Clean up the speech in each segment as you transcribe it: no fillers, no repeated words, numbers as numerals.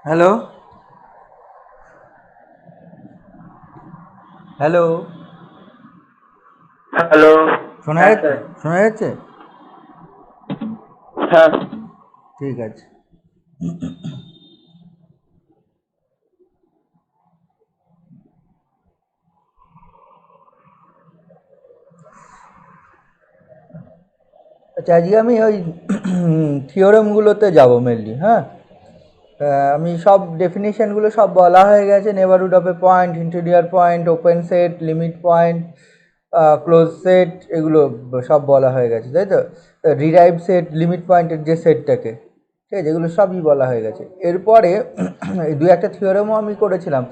Hello hello hello. শোনা হ্যাঁ যাচ্ছে? স্যার। শোনা যাচ্ছে? হ্যাঁ ঠিক আছে। আচ্ছা, আজকে আমি ওই থিওরেমগুলোতে যাব মেনলি। হ্যাঁ, আমি সব ডেফিনিশনগুলো সব বলা হয়ে গেছে। Neighbourhood of A point, interior point, open set, limit point, close set, এগুলো সব বলা হয়ে গেছে, তাই তো? রিরাইভ সেট, লিমিট পয়েন্টের যে সেটটাকে, ঠিক আছে, এগুলো সবই বলা হয়ে গেছে। এরপরে এই দু একটা থিওরেমও আমি করেছিলাম।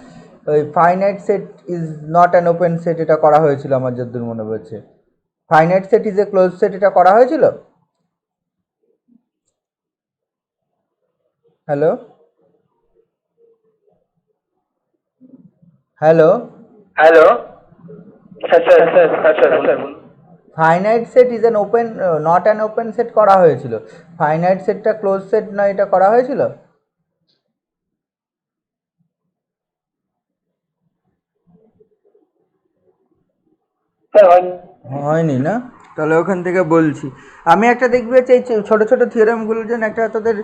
ওই finite set is not an open set, এটা করা হয়েছিল আমার যতদূর মনে পড়ছে। Finite set is a close set, এটা করা হয়েছিল। Hello hello hello. হ্যাঁ স্যার, স্যার, হ্যাঁ স্যার বলুন। Finite set is an open, not an open set করা হয়েছিল। ফাইনাইট সেটটা ক্লোজ সেট না, এটা করা হয়েছিল। স্যার হয়নি। হয়নি না? তাহলে ওখান থেকে বলছি। আমি একটা দেখবি হচ্ছে এই ছোটো ছোটো থিওরেমগুলোর জন্য একটা তোদের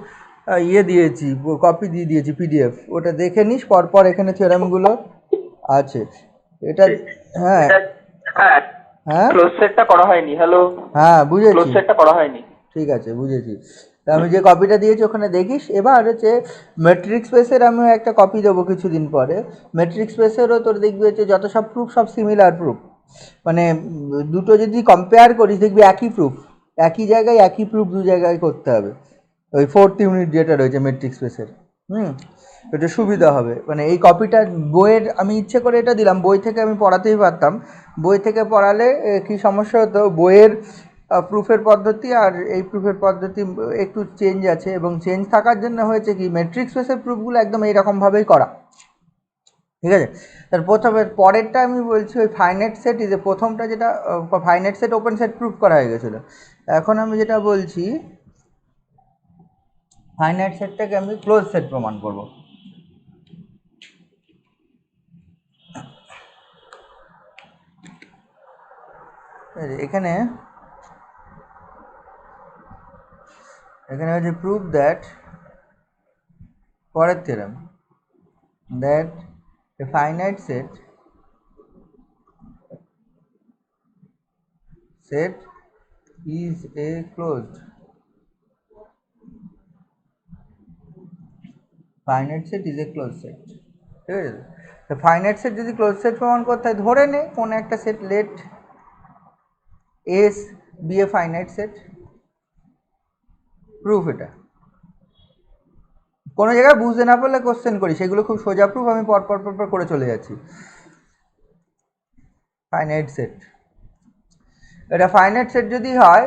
ইয়ে দিয়েছি, কপি দিয়ে দিয়েছি, পিডিএফ। ওটা দেখে নিস, পরপর এখানে থিওরেমগুলো আছে। এটা, হ্যাঁ এটা, হ্যাঁ, হ্যাঁ ক্লোজ সেটটা করা হয়নি। হ্যালো। হ্যাঁ, ক্লোজ বুঝেছি। সেটটা করা হয়নি। ঠিক আছে, বুঝেছি। তা আমি যে কপিটা দিয়েছি ওখানে দেখিস। এবার হচ্ছে মেট্রিক স্পেসের আমিও একটা কপি দেবো কিছুদিন পরে। মেট্রিক স্পেসেরও তোর দেখবি হচ্ছে যত সব প্রুফ, সব সিমিলার প্রুফ। মানে দুটো যদি কম্পেয়ার করিস দেখবি একই প্রুফ, একই জায়গায় একই প্রুফ দু জায়গায় করতে হবে। ওই ফোর্থ ইউনিট যেটা রয়েছে মেট্রিক স্পেসের, হুম, এটা সুবিধা হবে। মানে এই কপিটা বইয়ের, আমি ইচ্ছে করে এটা দিলাম, বই থেকে আমি পড়াতেই পারতাম। বই থেকে পড়ালে কী সমস্যা হতো, বইয়ের প্রুফের পদ্ধতি আর এই প্রুফের পদ্ধতি একটু চেঞ্জ আছে, এবং চেঞ্জ থাকার জন্য হয়েছে কি, মেট্রিক স্পেসের প্রুফগুলো একদম এইরকমভাবেই করা, ঠিক আছে? তার প্রথমে পরেরটা আমি বলছি, ওই ফাইনাইট সেট যে প্রথমটা, যেটা finite set open set proof করা হয়ে গেছিলো। এখন আমি যেটা বলছি, ফাইনাইট সেটটাকে আমি ক্লোজ সেট প্রমাণ করব। এখানে এখানে হচ্ছে প্রুফ দ্যাট, পরের theorem, that a finite set is a closed finite set is a closed set, ঠিক আছে? তো ফাইনাইট সেট যদি ক্লোজ সেট প্রমাণ করতে হয়, ধরে নে কোন একটা set, let S be a finite set, proof. এটা কোনো জায়গায় বুঝতে না পারলে কোশ্চেন করি, সেগুলো খুব সোজা প্রুফ, আমি পরপর করে চলে যাচ্ছি। ফাইনাইট সেট, এটা ফাইনাইট সেট যদি হয়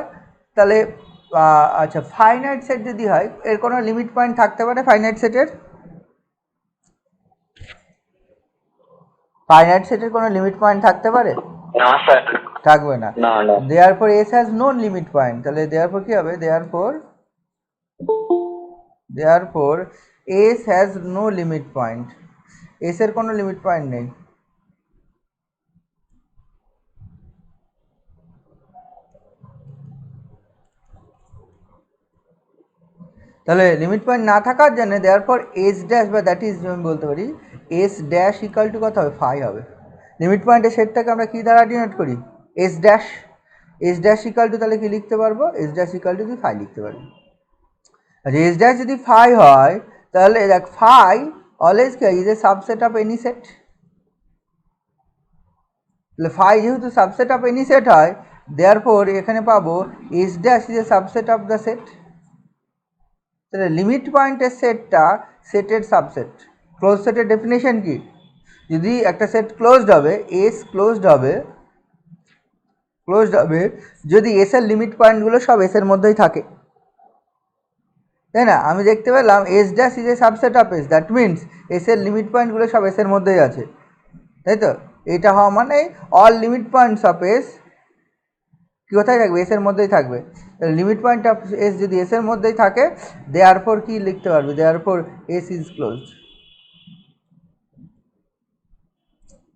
তাহলে, আচ্ছা, ফাইনাইট সেট যদি হয় এর কোনো লিমিট পয়েন্ট থাকতে পারে? ফাইনাইট সেটের, ফাইনাইট সেটের কোনো লিমিট পয়েন্ট থাকতে পারে? না স্যার। থাকবে না। না না। Therefore S has no limit point, তাহলে দেয়ারফর কি হবে? Therefore S has no limit point, S এর কোনো লিমিট পয়েন্ট নেই। তাহলে লিমিট পয়েন্ট না থাকার জন্য দেয়ারফর এস ড্যাশ, বা দ্যাট ইজ, আমি বলতে পারি এস ড্যাশ ইকাল টু কত হবে? ফাই হবে। লিমিট পয়েন্টের সেটটাকে আমরা কী দ্বারা ডিনোট করি? S dash. S dash equal to, তাহলে কি লিখতে পারবো? S dash equal to phi লিখতে পারবো। আচ্ছা, এস ড্যাশ যদি ফাই হয়, তাহলে দেখ ফাই অলওয়েজ কি is a subset of any set. তাহলে ফাই যেহেতু সাবসেট অফ এনি সেট হয়, দেয়ারফর এখানে পাবো S dash is a subset of the set. তাহলে লিমিট পয়েন্টের সেটটা সেটের সাবসেট। ক্লোজ সেটের ডেফিনেশন কি? যদি একটা সেট ক্লোজড হবে, এস ক্লোজড হবে যদি এস এর লিমিট পয়েন্টগুলো সব এস এর মধ্যেই থাকে, তাই না? আমি দেখতে পেলাম S dash is a subset of S, that means S এর লিমিট পয়েন্টগুলো সব এস এর মধ্যেই আছে, তাই তো? এটা হওয়া মানে all limit points of S কি কোথায় থাকবে? এস এর মধ্যেই থাকবে। লিমিট পয়েন্ট অফ এস যদি এস এর মধ্যেই থাকে, দেয়ারফর কি লিখতে পারবে, দেয়ারফর এস ইজ ক্লোজড।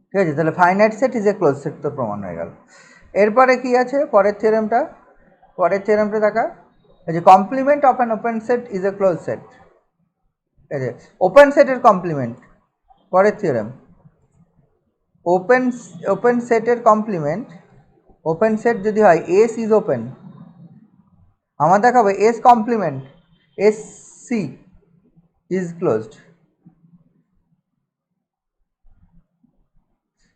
ঠিক আছে, তাহলে finite set is a close set তো প্রমাণ হয়ে গেল। এরপরে কি আছে পরের থিওরেমটা দেখা, এই যে complement of an open set is a close set. ঠিক আছে, ওপেন সেটের কমপ্লিমেন্ট, পরের থিওরেম, ওপেন সেটের কমপ্লিমেন্ট, ওপেন সেট যদি হয় এস ইজ ওপেন, আমার দেখাবো S complement S C is closed.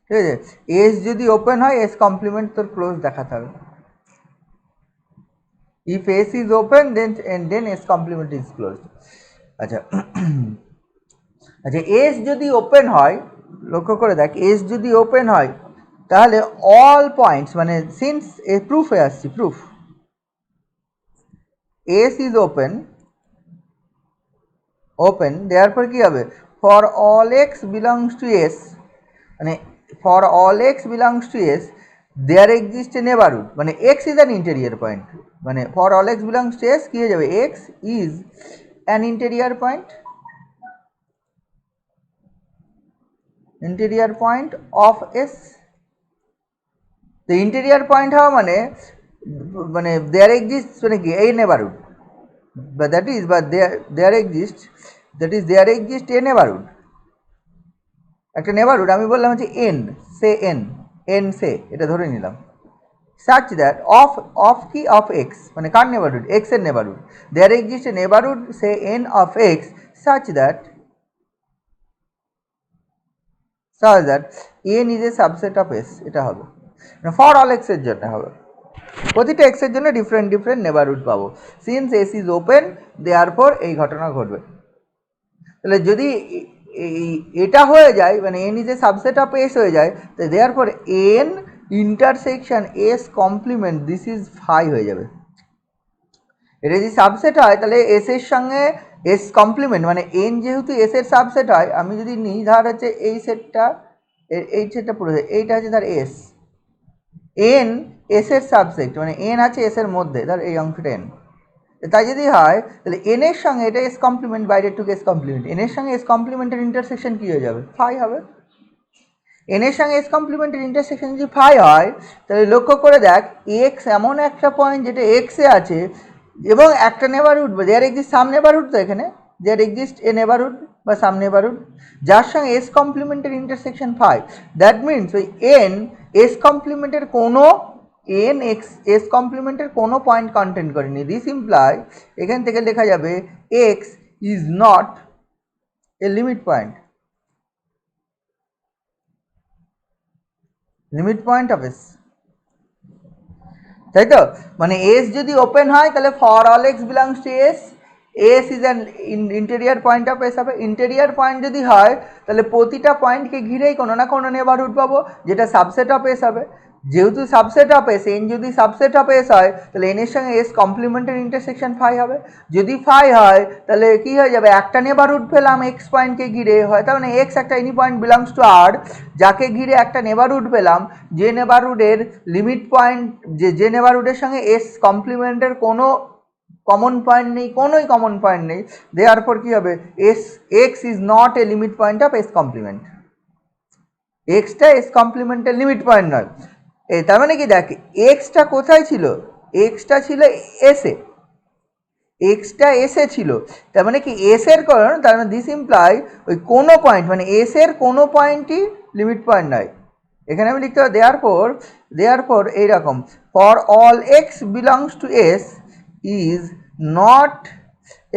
ঠিক আছে, এস যদি ওপেন হয় এস কমপ্লিমেন্ট তোর ক্লোজ দেখাতে হবে। If S is open then S complement is closed. আচ্ছা আচ্ছা, এস যদি ওপেন হয়, লক্ষ্য করে দেখ, এস যদি ওপেন হয় তাহলে অল পয়েন্টস, মানে সিন্স এ প্রুফে আসছি, proof S is open therefore কি হবে, for all x belongs to S, মানে for all x belongs to S there exist a neighbourhood, মানে x is an interior point, মানে for all x belongs to S কি হয়ে যাবে, x is an interior point, interior point of S. তো interior point হওয়া মানে মানে there exist মানে কি এই নেবারহুড, বা দ্যাট ইজ বা there exist, that is there exist a neighbourhood, একটা নেবারহুড আমি বললাম হচ্ছে এন, সে এন সে এটা ধরে নিলাম, such that of কি অফ এক্স, মানে কার নেবারহুড, এক্স এর neighbourhood, there exist a neighbourhood say N of x such that n is a subset of s, এটা হবে ফর অল এক্স এর জন্য হবে, প্রতিটা এক্স এর জন্য ডিফারেন্ট নেবারহুড পাবো, since S is open therefore এই ঘটনা ঘটবে। তাহলে যদি এটা হয়ে যায়, মানে N is a subset of S হয়ে যায়, তো therefore N intersection S complement this is phi হয়ে যাবে। এটা যদি সাবসেট হয় তাহলে এস এর সঙ্গে এস কমপ্লিমেন্ট, মানে এন যেহেতু এস এর সাবসেট হয়, আমি যদি নিই ধর হচ্ছে এই সেটটা, এই সেটটা পুরো এইটা হচ্ছে ধর এস, এন এস এর সাবসেট, মানে এন আছে এস এর মধ্যে, ধর এই অংশটা এন, তাই যদি হয় তাহলে এন এর সঙ্গে এটা এস কমপ্লিমেন্ট, বাইরের টুকু এস কমপ্লিমেন্ট, এন এর সঙ্গে এস কমপ্লিমেন্টের ইন্টারসেকশন কী হয়ে যাবে, ফাই হবে। এন এর সঙ্গে এস কমপ্লিমেন্টের ইন্টারসেকশন যদি ফাই হয়, তাহলে লক্ষ্য করে দেখ এক্স এমন একটা পয়েন্ট যেটা এক্সে আছে এবং একটা neighbourhood, there exist some neighbourhood, তো এখানে দেয়ার এক্সিস্ট এ নেবারহুড বা সাম নেবারহুড যার সঙ্গে এস কমপ্লিমেন্টের ইন্টারসেকশন ফাই, দ্যাট মিনস ওই এন এস কমপ্লিমেন্টের কোনো এন এক্স এস কমপ্লিমেন্টের কোনো পয়েন্ট কন্টেন্ট করেনি। দিস ইমপ্লাই এখান থেকে লেখা যাবে x is not a limit point, limit point of S, তাই তো, মানে এস যদি ওপেন হয় তাহলে for all x belongs to S, S is an interior point of S হবে। ইন্টেরিয়ার পয়েন্ট যদি হয় তাহলে প্রতিটা পয়েন্টকে ঘিরেই কোনো না কোনো নেবারহুড পাবো যেটা সাবসেট অফ এস হবে। যেহেতু সাবসেট অফ এস, এন যদি সাবসেট অফ এস হয় তাহলে এন এর সঙ্গে এস কমপ্লিমেন্টের ইন্টারসেকশন ফাই হবে। যদি ফাই হয় তাহলে কি হয়ে যাবে, একটা নেবারহুড পেলাম এক্স পয়েন্টকে ঘিরে, হয় তার মানে এক্স একটা এনি পয়েন্ট বিলংস টু আর, যাকে ঘিরে একটা নেবারহুড পেলাম, যে নেবারহুডের লিমিট পয়েন্ট, যে নেবারহুডের সঙ্গে এস কমপ্লিমেন্টের কোনো কমন পয়েন্ট নেই, কোনোই কমন পয়েন্ট নেই, দেয়ারপর কি হবে, S x is not a limit point of S complement, এক্সটা এস কমপ্লিমেন্টের লিমিট পয়েন্ট নয়। তার মানে কি দেখ, এক্সটা কোথায় ছিল, এক্সটা ছিল এসে, এক্সটা এসে ছিল, তার মানে কি এস এর কারণ, তার মানে দিস ইমপ্লাই ওই কোনো পয়েন্ট, মানে এস এর কোনো পয়েন্টই লিমিট পয়েন্ট নয়। এখানে আমি লিখতে হবে দেয়ারফর এইরকম, for all x belongs to S is not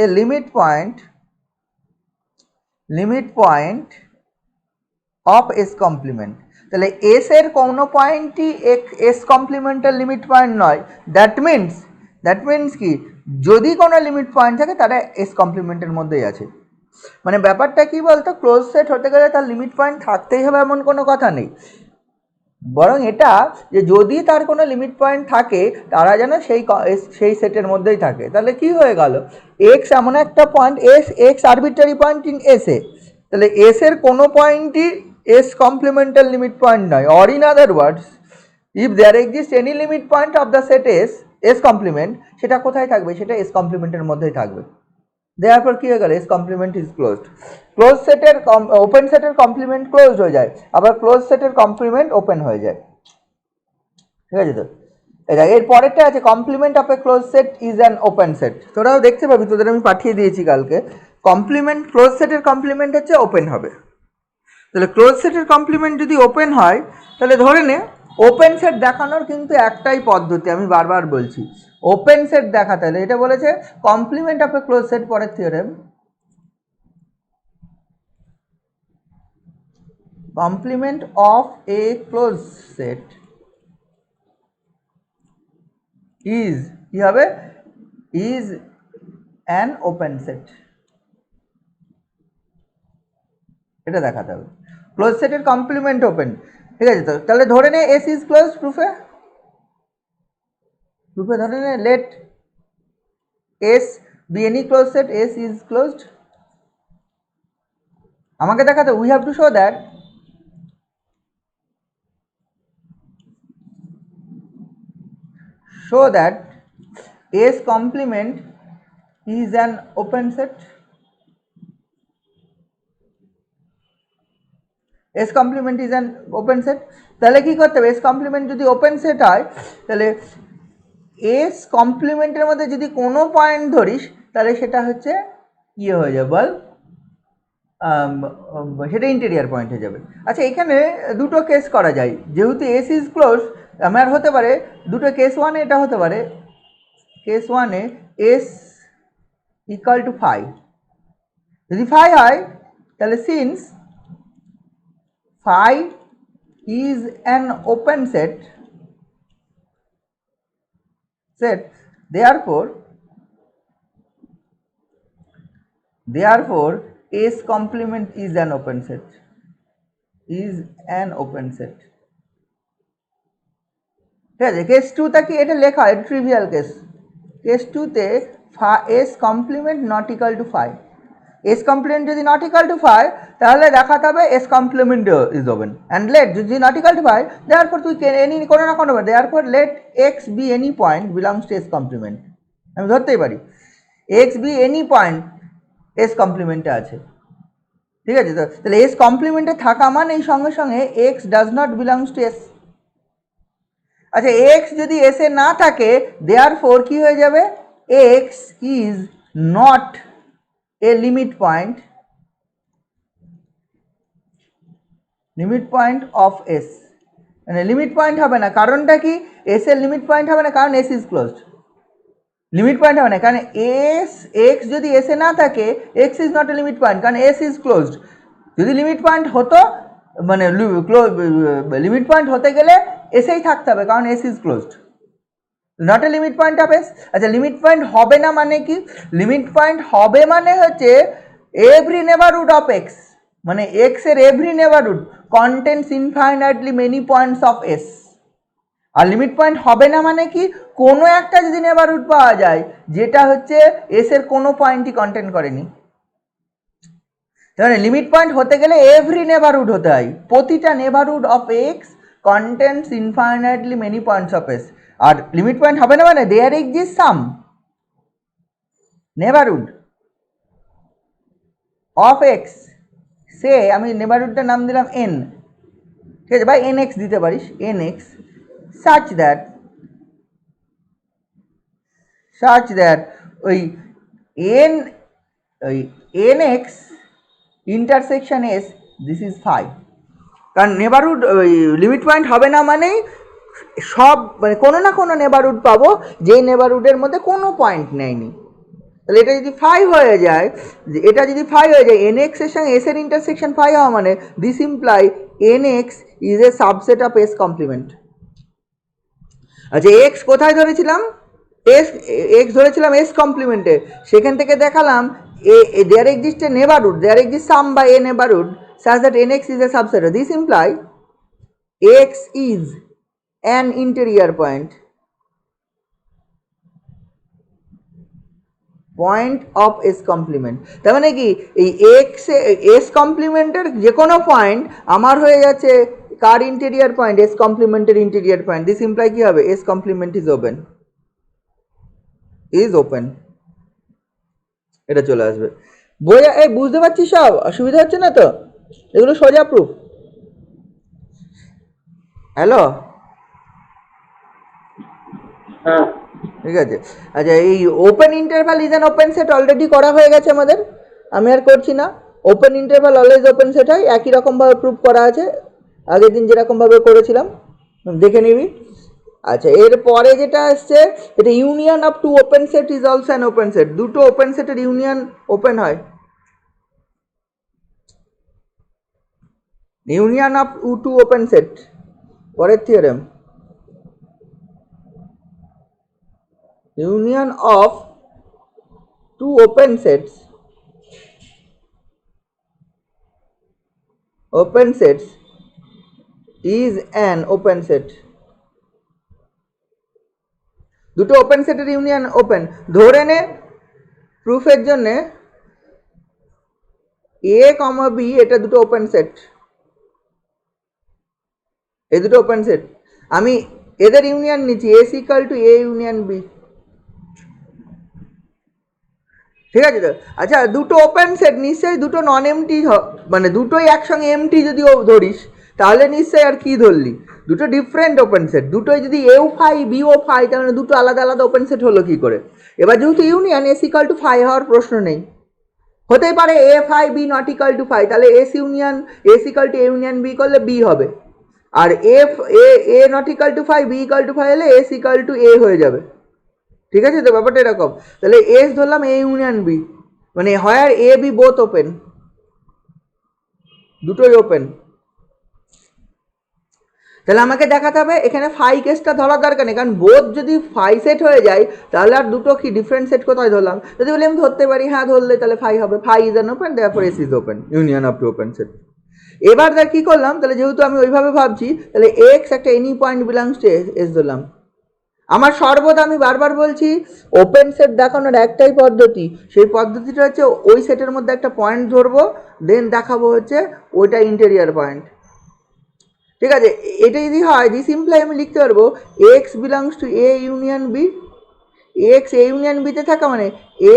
a limit point of S complement. তাহলে এস এর কোনো পয়েন্টই এস কমপ্লিমেন্টের লিমিট পয়েন্ট নয়, দ্যাট মিনস কি, যদি কোনো লিমিট পয়েন্ট থাকে তারা এস কমপ্লিমেন্টের মধ্যেই আছে। মানে ব্যাপারটা কি বলতো, ক্লোজ সেট হতে গেলে তার লিমিট পয়েন্ট থাকতেই হবে এমন কোনো কথা নেই, বরং এটা যে যদি তার কোনো লিমিট পয়েন্ট থাকে তারা যেন সেই সেটের মধ্যেই থাকে। তাহলে কি হয়ে গেল, এক্স এমন একটা point, x arbitrary point in S এ, তাহলে এস এর কোনো পয়েন্টই এস কমপ্লিমেন্টাল লিমিট পয়েন্ট নয়, or in other words if there exist any limit point of the set S S complement সেটা কোথায় থাকবে, সেটা এস কমপ্লিমেন্টের মধ্যেই থাকবে। দেয়ারপর কি হয়ে গেল, S complement is closed. Close সেটের ওপেন সেটের কমপ্লিমেন্ট ক্লোজড হয়ে যায়, আবার ক্লোজ সেটের কমপ্লিমেন্ট ওপেন হয়ে যায়। ঠিক আছে তো, এটা এর পরেরটা আছে complement of a close set is an open set. তোরাও দেখতে পাবি, তোদের আমি পাঠিয়ে দিয়েছি কালকে। কমপ্লিমেন্ট ক্লোজ সেটের কমপ্লিমেন্ট হচ্ছে ওপেন হবে। তাহলে ক্লোজ সেটের কমপ্লিমেন্ট যদি ওপেন হয়, তাহলে ধরে নে ওপেন সেট দেখানোর কিন্তু একটাই পদ্ধতি, আমি বারবার বলছি ওপেন সেট দেখাতে হলে, এটা বলেছে complement of a close set, পরের theorem complement of a close set is কি হবে, ইজ অ্যান ওপেন সেট। এটা দেখাতে হবে ক্লোজ সেটের কমপ্লিমেন্ট ওপেন। ঠিক আছে তো, তাহলে ধরে নে এস ইজ ক্লোজ, প্রুফে ধরে নে let S be any close set, S is closed. আমাকে দেখাতে we have to show that S complement is an open set, S complement is an open set। তাহলে কি করতে হবে, S complement যদি ওপেন সেট হয়, তাহলে S কমপ্লিমেন্টের মধ্যে যদি কোনো পয়েন্ট ধরিস, তাহলে সেটা হচ্ছে ইয়ে হয়ে যাবে, বল সেটা ইন্টেরিয়ার পয়েন্ট হয়ে যাবে। আচ্ছা, এখানে দুটো কেস করা যায়, যেহেতু S ইজ ক্লোজ, আমার হতে পারে দুটো কেস। ওয়ানে এটা হতে পারে, কেস ওয়ানে S ইকুয়াল টু ফাই, যদি ফাই হয় তাহলে since phi is an open set, therefore S complement is an open set, ঠিক আছে। কেস 2 তে কি এটা লেখা, এটা ট্রিভিয়াল কেস। কেস 2 তে S complement not equal to phi, S complement যদি not equal to phi, তাহলে দেখাতে হবে S complement is open, and let যদি not equal to phi, therefore তুই any কোনো না কোনো, therefore let x be any point belongs to S complement। আমি ধরতেই পারি x be any point S complement-এ আছে। ঠিক আছে তো, তাহলে S complement-এ থাকা মানে এই সঙ্গে সঙ্গে x does not belongs to S। আচ্ছা, x যদি S এ না থাকে, therefore কি হয়ে যাবে, x is not a limit point of S, মানে লিমিট পয়েন্ট হবে না। কারণটা কি, S এর লিমিট পয়েন্ট হবে না, কারণ S is closed. Limit point হবে না কারণ x যদি S এ না থাকে, x is not a limit point, কারণ S ইজ ক্লোজড। যদি লিমিট পয়েন্ট হতো, মানে লিমিট পয়েন্ট হতে গেলে এসেই থাকতে হবে, কারণ S is closed, not a limit point of S। আচ্ছা, লিমিট পয়েন্ট হবে না মানে কি, লিমিট পয়েন্ট হবে মানে হচ্ছে এভরি নেবারহুড অফ x, মানে x এর every neighbourhood contents infinitely many points of S। আর লিমিট পয়েন্ট হবে না মানে কি, কোনো একটা যদি নেবারহুড পাওয়া যায় যেটা হচ্ছে S এর কোনো পয়েন্টই কন্টেন্ট করেনি। মানে লিমিট পয়েন্ট হতে গেলে এভরি নেবারহুড হতে হয়, প্রতিটা neighbourhood of x contents infinitely many points of S। আর লিমিট পয়েন্ট হবে না মানে there exist some neighbourhood of x, say আমি নেবারহুডটার নাম দিলাম n, ঠিক আছে, বা nx দিতে পারিস, nx such that ওই nx intersection S, this is phi। কারণ নেবারহুড লিমিট পয়েন্ট হবে না মানেই সব, মানে কোনো না কোনো নেবারহুড পাবো যেই নেবারহুডের মধ্যে কোনো পয়েন্ট নেয়নি। তাহলে এটা যদি ফাই হয়ে যায়, nx এর সঙ্গে S এর ইন্টারসেকশন ফাই হওয়া মানে this imply nx is a subset of S complement. আচ্ছা, x কোথায় ধরেছিলাম, x ধরেছিলাম S কমপ্লিমেন্টে, সেখান থেকে দেখালাম there exist a neighbourhood, there exist some by a neighbourhood such that nx is a subset. This imply x is an interior point of S complement। তার মানে কি, এই x S কমপ্লিমেন্টের যে কোনো পয়েন্ট আমার হয়ে যাচ্ছে কার ইন্টেরিয়ার পয়েন্ট, S কমপ্লিমেন্টের ইন্টেরিয়ার পয়েন্ট। দিস ইমপ্লাই কি হবে, S complement is open. Is open, এটা চলে আসবে। বোঝা, এই বুঝতে পারছিস? সব অসুবিধা হচ্ছে না তো? এগুলো সোজা প্রুফ। হ্যালো, হ্যাঁ ঠিক আছে। আচ্ছা, এই open interval is an open set already করা হয়ে গেছে আমাদের, আমি আর করছি না। Open interval always open set হয়, একই রকমভাবে প্রুফ করা আছে, আগের দিন যেরকমভাবে করেছিলাম, দেখে নিবি। আচ্ছা, এর পরে যেটা আসছে, এটা union of two open set is also an open set. দুটো ওপেন সেটের ইউনিয়ন ওপেন হয়। Union of two open set, পরের theorem. Union of two open sets, open sets is an open set। দুটো ওপেন সেটের union open ধরে নে, প্রুফের জন্য এ কমা B এটা দুটো ওপেন সেট, এই দুটো ওপেন সেট, আমি এদের ইউনিয়ন নিচ্ছি, S equal to A union B, ঠিক আছে তো? আচ্ছা, দুটো ওপেন সেট নিশ্চয়ই দুটো নন এমটি, মানে দুটোই একসঙ্গে এমটি যদি ধরিস, তাহলে নিশ্চয়ই আর কি ধরলি, দুটো ডিফারেন্ট ওপেন সেট। দুটোই যদি এও ফাই বিও ফাই, তার মানে দুটো আলাদা আলাদা ওপেন সেট হলো কি করে? এবার যেহেতু union, S equal to phi হওয়ার প্রশ্ন নেই। হতেই পারে A phi B not equal to phi, তাহলে S union, S equal to A union B করলে বি হবে, আর if A A not equal to phi B equal to phi হলে এস ইকাল টু এ হয়ে যাবে। ঠিক আছে তো, ব্যাপারটা এরকম। তাহলে এস ধরলাম এ ইউনিয়ন বি, মানে হয় এ বি বোথ ওপেন, দুটোই ওপেন। তাহলে আমাকে দেখাতে হবে এখানে ফাই কেসটা ধরার দরকার নেই, কারণ বোথ যদি ফাই সেট হয়ে যায়, তাহলে আর দুটো কি ডিফারেন্ট সেট কোথায় ধরলাম? যদি বলি আমি ধরতে পারি, হ্যাঁ ধরলে তাহলে ফাই হবে, phi is an open, therefore S is open, union of two open set. এবার দেখ কি করলাম, তাহলে যেহেতু আমি ওইভাবে ভাবছি, তাহলে এক্স একটা any point belongs to S ধরলাম। আমার সর্বদা, আমি বারবার বলছি, ওপেন সেট দেখানোর একটাই পদ্ধতি, সেই পদ্ধতিটা হচ্ছে ওই সেটের মধ্যে একটা পয়েন্ট ধরবো, দেন দেখাবো হচ্ছে ওইটা ইন্টেরিয়ার পয়েন্ট। ঠিক আছে, এটা যদি হয়, দি সিম্পলি আমি লিখতে পারবো x belongs to A union B. X A union বিতে থাকা মানে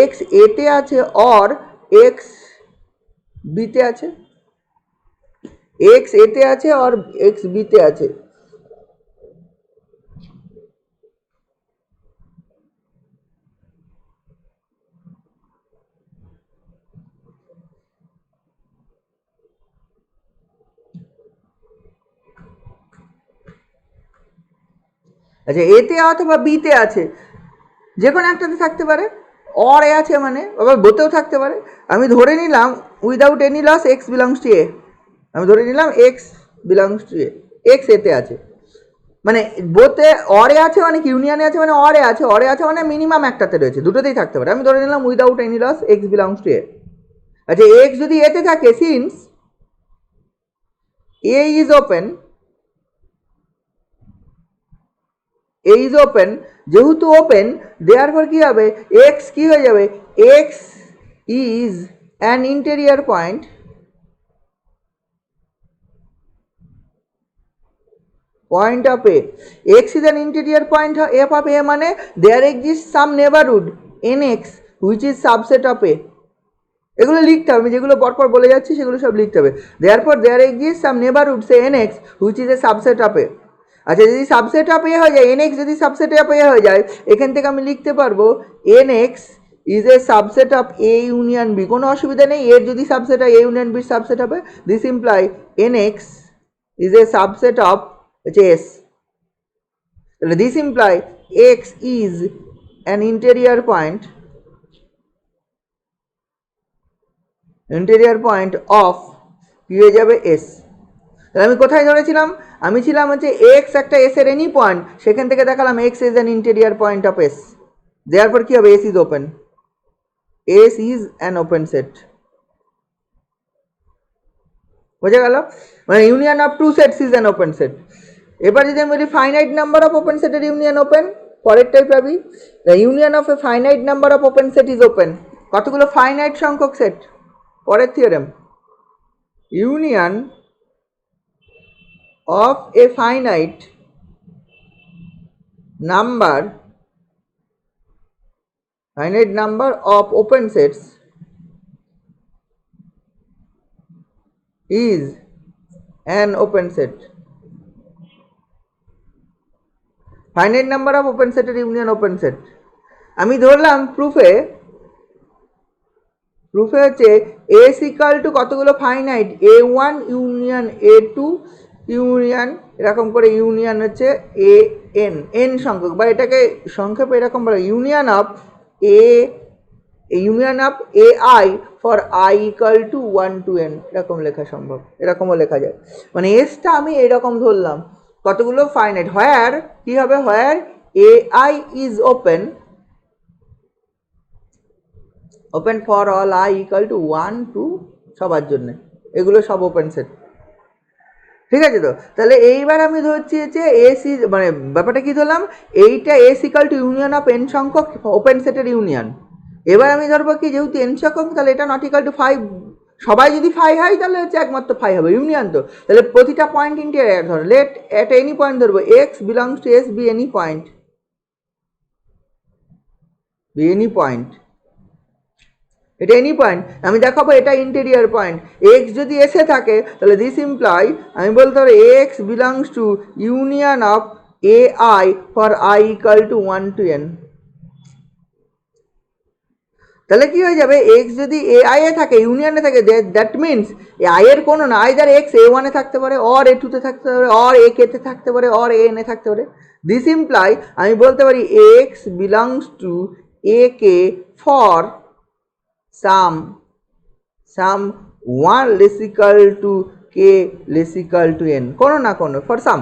এক্স এতে আছে অর এক্স বিতে আছে, এক্স এতে আছে অর এক্স বিতে আছে। আচ্ছা, এতে অথবা বিতে আছে, যে কোনো একটাতে থাকতে পারে, অর এ আছে মানে আবার বোতেও থাকতে পারে। আমি ধরে নিলাম without any loss x belongs to A, আমি ধরে নিলাম x belongs to A, x এতে আছে, মানে বোতে অরে আছে মানে কি, ইউনিয়নে আছে মানে অরে আছে, অরে আছে মানে মিনিমাম একটাতে রয়েছে, দুটোতেই থাকতে পারে। আমি ধরে নিলাম without any loss x belongs to A. আচ্ছা, এক্স যদি এতে থাকে, since A is open, A is open, যেহেতু ওপেন, দেয়ারফর কি হবে, এক্স কি হয়ে যাবে, x is an interior point, point of A. X is an interior point of F of A, মানে there exists some neighborhood nx which is subset of A. এগুলো লিখতে হবে, আমি যেগুলো পরপর বলে যাচ্ছি সেগুলো সব লিখতে হবে। therefore there exists some neighborhood say nx which is a subset of A। আচ্ছা, যদি সাবসেট অফ এ হয়ে যায়, nx যদি সাবসেট অফ এ হয়ে যায়, এখান থেকে আমি লিখতে পারবো nx is a subset of A union B, কোনো অসুবিধা নেই, এর যদি সাবসেট হয় এ ইউনিয়ন বির সাবসেট হবে, this imply nx is a subset of S. তাহলে this imply x is an interior point, interior point of কি হয়ে যাবে, এস। তাহলে আমি কোথায় ধরেছিলাম, আমি ছিলাম হচ্ছে এক্স একটা এস এর এনি পয়েন্ট, সেখান থেকে দেখালাম x is an interior point of S, দেওয়ার পর কি হবে, S is open, S is an open set. বোঝা গেল, মানে union of two sets is an open set. এবার যদি আমি বলি ফাইনাইট নাম্বার অফ ওপেন সেটের ইউনিয়ন ওপেন, পরেরটাই পাবি, the union of a finite number of open set is open. কতগুলো ফাইনাইট সংখ্যক সেট, পরের theorem, union of a finite number finite number of open sets is an open set. Finite number of open সেটের union open set. আমি ধরলাম প্রুফে হচ্ছে S equal two কতগুলো finite A1 union A2 union এরকম করে ইউনিয়ন হচ্ছে N সংখ্যক, বা এটাকে সংক্ষেপে এরকম বলে union of AI for I equal to 1 to n, এরকম লেখা সম্ভব, এরকমও লেখা যায়। মানে এসটা আমি এরকম ধরলাম কতগুলো ফাইনাইট, হোয়ার কি হবে, হোয়ার AI is open for all I equal to 1 to সবার জন্য, এগুলো সব ওপেন সেট। ঠিক আছে, তো তাহলে এইবার আমি ধরছি হচ্ছে এস ইজ, মানে ব্যাপারটা কি ধরলাম, এইটা S equal two union of N সংখ্যক ওপেন সেটের ইউনিয়ন। এবার আমি ধরবো কি, যেহেতু এন সংখ্যক তাহলে এটা নট ইকাল টু 5, সবাই যদি 5 হয় তাহলে হচ্ছে একমাত্র 5 হবে, ইউনিয়ন তো। তাহলে প্রতিটা পয়েন্ট ইন্টিরিয়ার ধরো, লেট এট এনি পয়েন্ট ধরবো x belongs to s B any point, এটা এনি পয়েন্ট, আমি দেখাবো এটা ইন্টেরিয়ার পয়েন্ট। x যদি এসে থাকে তাহলে দিস ইমপ্লাই আমি বলতে পারি x belongs to union of AI for I equal to 1 to n। তাহলে কি হয়ে যাবে, x যদি AI এ থাকে, ইউনিয়নে থাকে, দ্যাট মিনস I এর কোনো না, আইদার x A1 এ থাকতে পারে, অর A2 তে থাকতে পারে, অর AK তে থাকতে পারে, অর AN এ থাকতে পারে। দিস ইমপ্লাই আমি বলতে পারি x belongs to AK for some 1 less equal to k less equal to n, কোনো না কোনো, ফর সাম।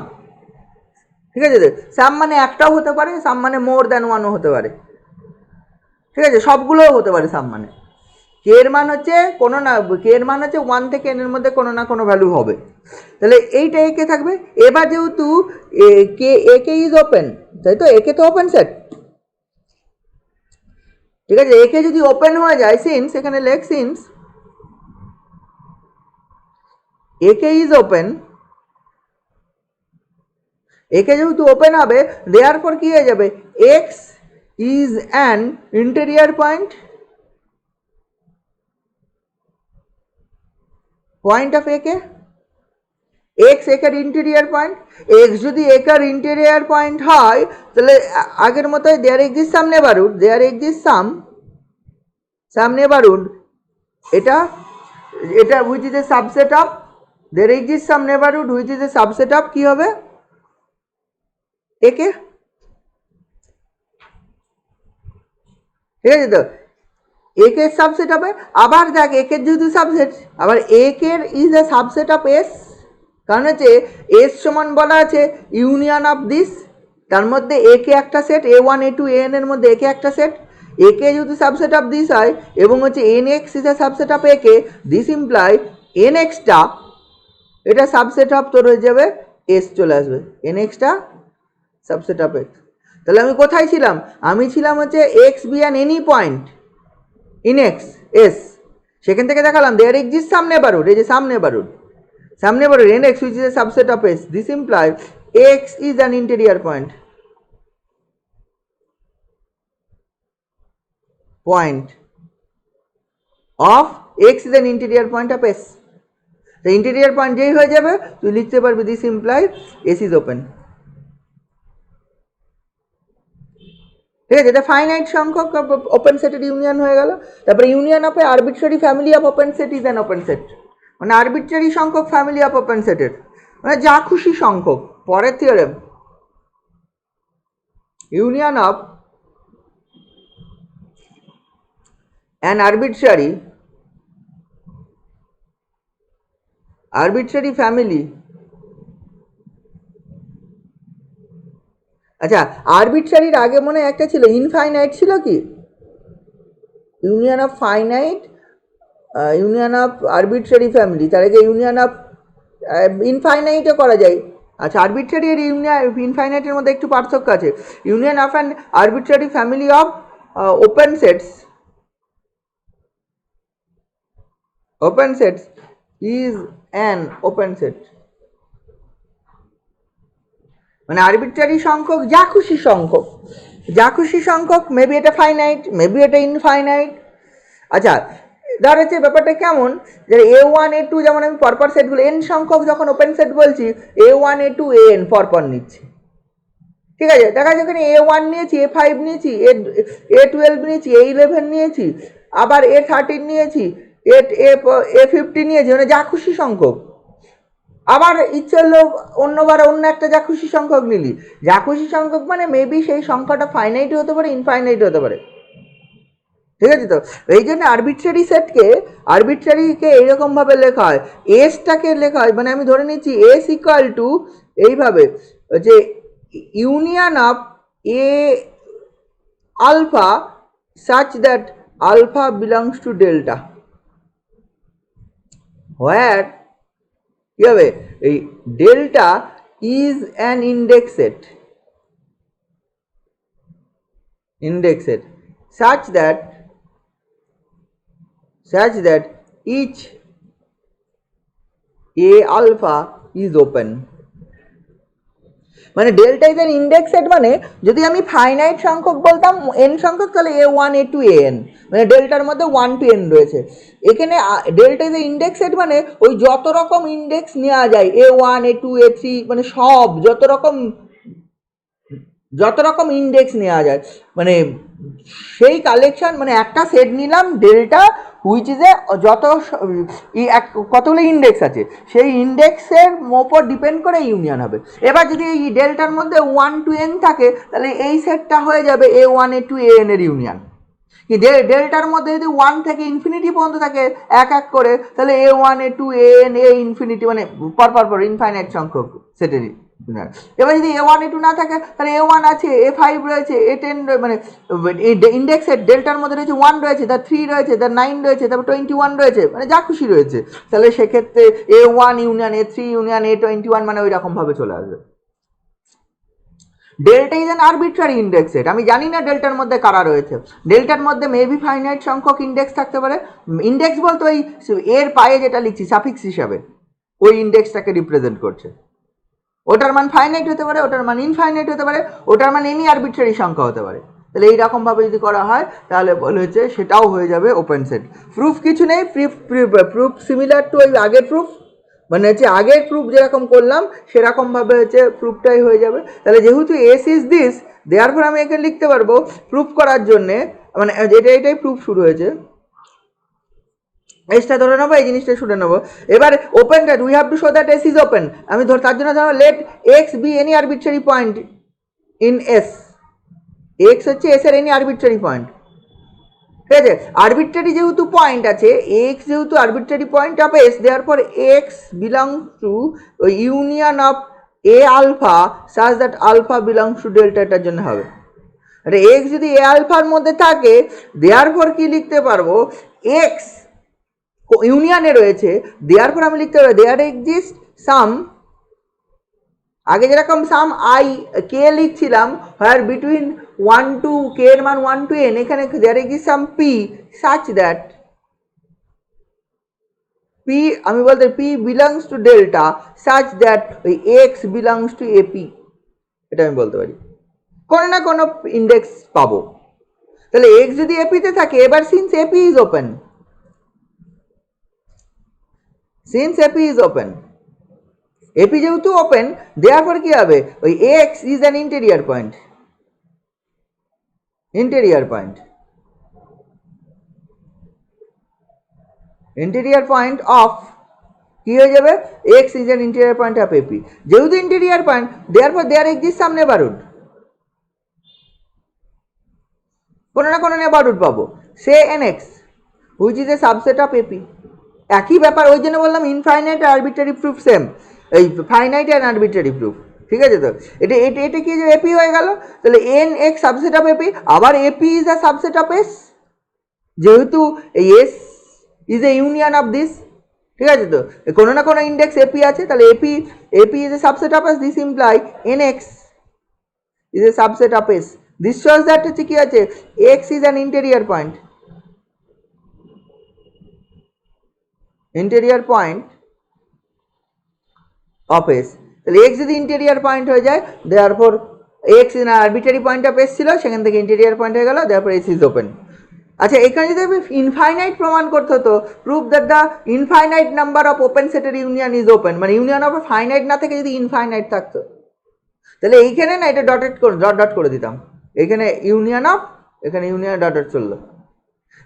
ঠিক আছে, সাম মানে একটাও হতে পারে, সাম মানে মোর দ্যান ওয়ানও হতে পারে। ঠিক আছে, সবগুলোও হতে পারে সাম মানে। কে এর মান হচ্ছে কোনো না, কে এর মান হচ্ছে 1 থেকে n এর মধ্যে কোনো না কোনো ভ্যালু হবে। তাহলে এইটা একে থাকবে। এবার যেহেতু একে ইজ ওপেন, তাই তো, একে তো ওপেন সেট। ঠিক আছে, একে যদি ওপেন হয়ে যায়, সিন্স এখানে লেখ সিন্স একে ইজ ওপেন, একে যেহেতু ওপেন হবে, দেয়ারফর কি হয়ে যাবে, x is an interior point of একে, এক্স একের ইন্টেরিয়ার পয়েন্ট। এক্স যদি একের ইন্টেরিয়ার পয়েন্ট হয় তাহলে আগের মতোই there exist some neighbourhood, some neighbourhood, এটা which is a subset of, there exist some neighbourhood which is a subset of কি হবে, একে। ঠিক আছে, তো একের সাবসেট হবে। আবার দেখ, একের যেহেতু সাবসেট, আবার একের is a subset of S, কারণ হচ্ছে এস সমান বলা আছে ইউনিয়ন অফ দিস, তার মধ্যে একে একটা সেট, A1 A2 AN এর মধ্যে একে একটা সেট, একে যেহেতু সাবসেট অফ দিস হয়, এবং হচ্ছে NX is a subset of একে, দিস ইমপ্লাই NXটা এটা সাবসেট অফ তোর হয়ে যাবে এস, চলে আসবে NXটা সাবসেট অফ এক্স। তাহলে আমি কোথায় ছিলাম, আমি ছিলাম হচ্ছে x be an any point in x S, সেখান থেকে দেখালাম দেয়ার এক্সিস্ট সাম নেবারহুড, এই যে সাম neighbourhood NX which is a subset of S. This implies X is an interior point of X is an interior point of S. The interior point যেই হয়ে যাবে তুই লিখতে পারবি this implies S is open. ঠিক আছে, এটা finite সংখ্যক ওপেন সেটের ইউনিয়ন হয়ে গেল। তারপরে union of A arbitrary family of open set is an open set, মানে আরবিট্রারি সংখ্যক ফ্যামিলি অফ ওপেন সেটের, মানে যা খুশি সংখ্যক। পরের theorem, union of an arbitrary family, আচ্ছা আরবিট্রারির আগে মনে একটা ছিল ইনফাইনাইট, ছিল কি union of finite, union of arbitrary family, তার আগে ইউনিয়ন অফ ইনফাইনাইটও করা যায়। আচ্ছা, আরবিট্রারি আর ইনফাইনাইটের মধ্যে একটু পার্থক্য আছে। Union of an arbitrary family of open sets is an open set, মানে আরবিট্রারি সংখ্যক যা খুশি সংখ্যক যা খুশি সংখ্যক, মেবি এটা ফাইনাইট, মেবি এটা ইনফাইনাইট। আচ্ছা, ধর হচ্ছে ব্যাপারটা কেমন, যে A1 A2 যেমন আমি পরপর সেটগুলো n সংখ্যক যখন ওপেন সেট বলছি, A1 A2 AN পরপর নিচ্ছি, ঠিক আছে। দেখা যাচ্ছে এখানে A1 নিয়েছি, A5 নিয়েছি, A12 নিয়েছি, A11 নিয়েছি, আবার A13 নিয়েছি, A50 নিয়েছি, মানে যা খুশি সংখ্যক। আবার ইচ্ছে হলো অন্যবার অন্য একটা যা খুশি সংখ্যক নিলি। যা খুশি সংখ্যক মানে মেবি সেই সংখ্যাটা ফাইনাইট হতে পারে, ইনফাইনাইট হতে পারে, ঠিক আছে। তো এই জন্য আরবিট্রারিকে এইরকমভাবে লেখা হয়, এসটাকে লেখা হয়, মানে আমি ধরে নিচ্ছি এস ইকুয়াল টু এইভাবে যে union of A alpha such that alpha belongs to delta, where কি হবে, এই delta is an index set such that each a alpha is open। মানে delta is an index set, মানে যদি আমি finite সংখ্যক বলতাম n সংখ্যক, তাহলে A1 A2 AN, মানে ডেল্টার মধ্যে 1 to n রয়েছে। এখানে delta is a index set, মানে ওই যত রকম ইন্ডেক্স নেওয়া যায় A1 A2 A3, মানে সব যত রকম ইন্ডেক্স নেওয়া যায়, মানে সেই কালেকশন, মানে একটা সেট নিলাম ডেল্টা, হুইচ ইজ এ যত কতগুলো ইন্ডেক্স আছে সেই ইন্ডেক্সের ওপর ডিপেন্ড করে ইউনিয়ন হবে। এবার যদি এই ডেল্টার মধ্যে 1 to n থাকে, তাহলে এই সেটটা হয়ে যাবে A1 A2 AN এর ইউনিয়ন। ডেল্টার মধ্যে যদি 1 থেকে ইনফিনিটি পর্যন্ত থাকে এক এক করে, তাহলে A1 A2 AN A infinity, মানে পর ইনফাইনাইট সংখ্যক সেটেরই। এবার যদি A1 A2 না থাকে, তাহলে A1 আছে, A5 রয়েছে, A10, মানে ইন্ডেক্সের ডেল্টার মধ্যে রয়েছে 1 রয়েছে, তার 3 রয়েছে, তার 9 রয়েছে, তারপর 21 রয়েছে, মানে যা খুশি রয়েছে। তাহলে সেক্ষেত্রে A1 union A3 union A21, মানে ওই রকম ভাবে চলে আসবে। Delta is an arbitrary index set. আমি জানি না ডেল্টার মধ্যে কারা রয়েছে। ডেল্টার মধ্যে মেবি ফাইনাইট সংখ্যক ইন্ডেক্স থাকতে পারে। ইন্ডেক্স বলতে ওই এর পায়ে যেটা লিখছি সাফিক্স হিসাবে, ওই ইন্ডেক্সটাকে রিপ্রেজেন্ট করছে। ওটার মান ফাইনাইট হতে পারে, ওটার মান ইনফাইনাইট হতে পারে, ওটার মান এনি আরবিট্রারি সংখ্যা হতে পারে। তাহলে এইরকমভাবে যদি করা হয়, তাহলে বলে হচ্ছে সেটাও হয়ে যাবে ওপেন সেট। প্রুফ কিছু নেই, প্রুফ সিমিলার টু ওই আগের প্রুফ, মানে হচ্ছে আগের প্রুফ যেরকম করলাম সেরকমভাবে হচ্ছে প্রুফটাই হয়ে যাবে। তাহলে যেহেতু এস ইজ দিস, দেয়ারফর আমি এখানে লিখতে পারবো প্রুফ করার জন্যে, মানে এটাই প্রুফ শুরু হয়েছে, এসটা ধরে নেবো, এই জিনিসটা শুনে নেবো। এবার open that we have to show that S is open. আমি তার জন্য ধরো let x be any arbitrary point in S. X হচ্ছে এস এর এনি আরবিট্রারি পয়েন্ট, ঠিক আছে। আরবিট্রারি যেহেতু পয়েন্ট আছে, এক্স যেহেতু arbitrary point of S, therefore x belongs to union of A alpha such that alpha belongs to delta, এটার জন্য হবে। আরে এক্স যদি এ আলফার মধ্যে থাকে, দেয়ারফর কি লিখতে পারবো, এক্স ইউনিয়নে রয়েছে, দেয়ারফর আমি লিখতে পারবো দেয়ার এক্সিস্ট সাম, আগে যেরকম সাম আই কে লিখছিলাম, হোয়ার বিটুইন 1 to কে এর মান 1 to n, এখানে there exist some P such that P, আমি বলতে P belongs to delta such that ওই এক্স বিলংস টু এপি, এটা আমি বলতে পারি। কোনো না কোনো ইন্ডেক্স পাবো। তাহলে এক্স যদি এপিতে থাকে, এবার since AP is open, since AP is open, AP যেহেতু ওপেন, দেয়ারফর কি হবে, ওই x is an interior point, interior point of, কি হয়ে যাবে, x is an interior point of AP. যেহেতু interior point, therefore there exist some neighbourhood, কোনো না কোনো নেবারহুড পাবো, say N x which is a subset of AP. একই ব্যাপার, ওই জন্য বললাম ইনফাইনাইট আরবিট্রারি প্রুফ সেম, এই ফাইনাইট অ্যান্ড আরবিট্রারি প্রুফ, ঠিক আছে। তো এটা কি যে এপি হয়ে গেল, তাহলে N x subset of AP, আবার AP is a subset of S, যেহেতু এই S is a union of this, ঠিক আছে। তো কোনো না কোনো ইন্ডেক্স এপি আছে, তাহলে AP is a subset of S, this imply N x is a subset of S, this shows that হচ্ছে কি আছে, x is an interior point, interior point of S. তাহলে এক্স যদি ইন্টেরিয়র পয়েন্ট হয়ে যায়, therefore x in arbitrary point of S ছিল, সেখান থেকে ইন্টেরিয়ার পয়েন্ট হয়ে গেল, দেয়ারপর এস ইজ ওপেন। আচ্ছা, এখানে যদি আমি ইনফাইনাইট প্রমাণ করতে হতো, prove that the infinite number of open সেটের ইউনিয়ন ইজ ওপেন, মানে ইউনিয়ন অফ ফাইনাইট না থেকে যদি ইনফাইনাইট থাকতো, তাহলে এইখানে না এটা ডট ডট করে দিতাম, এখানে ইউনিয়ন অফ, এখানে ইউনিয়ন ডট ডট চললো,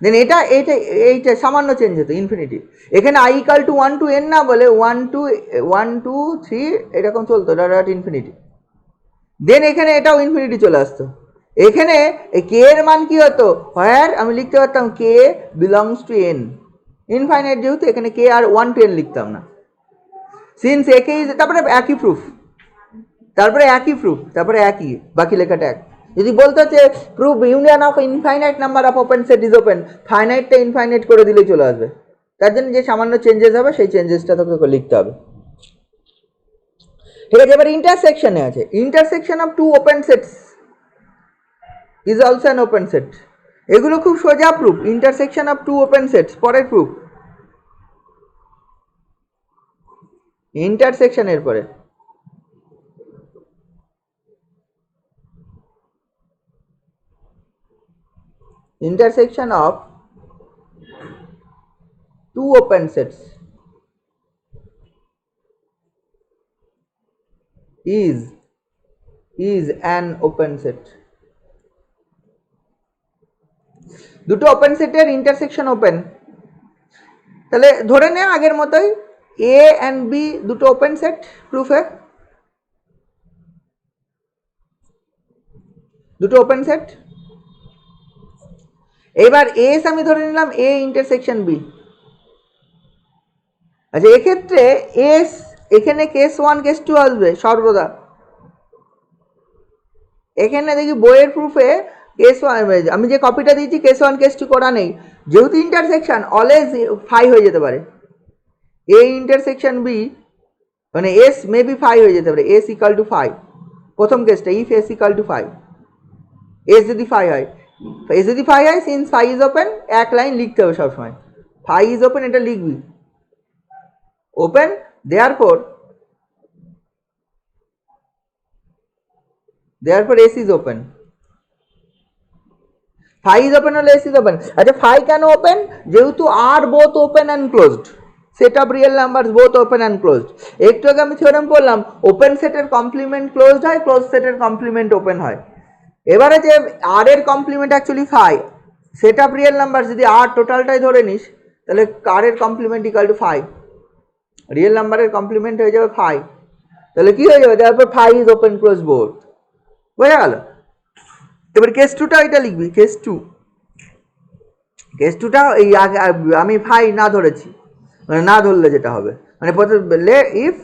দেন এটা এইটা এইটা সামান্য চেঞ্জ হতো ইনফিনিটি, এখানে I equal to 1 to n না বলে 1 2 3 এরকম চলতো ডট ডট ইনফিনিটি, দেন এখানে এটাও ইনফিনিটি চলে আসতো। এখানে এই কে এর মান কি হতো, হোয়ার আমি লিখতে পারতাম কে বিলংস টু এন, ইনফাইনাইট যেহেতু এখানে কে আর 1 to n লিখতাম না, সিন্স একে, তারপরে একই প্রুফ, তারপরে একই প্রুফ, তারপরে একই বাকি লেখাটা এক। যদি বলতো যে proof union of infinite number of open set is open, ফাইনাইটটা ইনফাইনাইট করে দিলেই চলে আসবে, তার জন্য যে সামান্য চেঞ্জেস হবে সেই চেঞ্জেসটা তোকে লিখতে হবে। ঠিক আছে, এবার ইন্টারসেকশনে আছে, intersection of two open sets is also an open set. এগুলো খুব সোজা proof, intersection of two open sets, পরের প্রুফ ইন্টারসেকশনের পরে intersection of two open sets is an open set. দুটো ওপেন সেটের ইন্টারসেকশন ওপেন, তাহলে ধরে নে আগের মতোই এ অ্যান্ড বি দুটো ওপেন সেট প্রুফে, দুটো ওপেন সেট। এবার এস আমি ধরে নিলাম এ ইন্টারসেকশন বি। আচ্ছা, এক্ষেত্রে এস এখানে কেস 1 কেস 2 আসবে সর্বদা, এখানে দেখি বইয়ের প্রুফে কেস 1, আমি যে কপিটা দিয়েছি কেস 1 কেস 2 করা নেই, যেহেতু ইন্টারসেকশন অলওয়েজ ফাই হয়ে যেতে পারে, এ ইন্টারসেকশন বি মানে এস মেবি ফাই হয়ে যেতে পারে, এস ইকাল টু ফাই, প্রথম কেসটা if S equal to phi, S যদি ফাই হয়, এস যদি ফাই হয় সিন্স ফাই ইজ ওপেন, এক লাইন লিখতে হবে সবসময়, ফাই ইজ ওপেন এটা লিখবি, open therefore S is open, phi is open হলে এস ইজ ওপেন। আচ্ছা, ফাই কেন ওপেন, যেহেতু আর both open and closed, set of real numbers both open and closed. একটু আগে আমি থিওরেম বললাম ওপেন সেটের কমপ্লিমেন্ট ক্লোজড হয়, ক্লোজ সেটের কমপ্লিমেন্ট ওপেন হয়। এবারে যে আর এর complement actually phi, set of real number যদি আর টোটালটাই ধরে নিস, তাহলে আর এর complement equal to phi, real নাম্বারের কমপ্লিমেন্ট হয়ে যাবে ফাই, তাহলে কি হয়ে যাবে, তারপর phi is open close both, বোঝা গেল। এবার কেস 2টা এটা লিখবি, কেস 2, কেস 2টা এই আগে আমি ফাই না ধরেছি, মানে না ধরলে যেটা হবে, মানে প্রথমে ইফ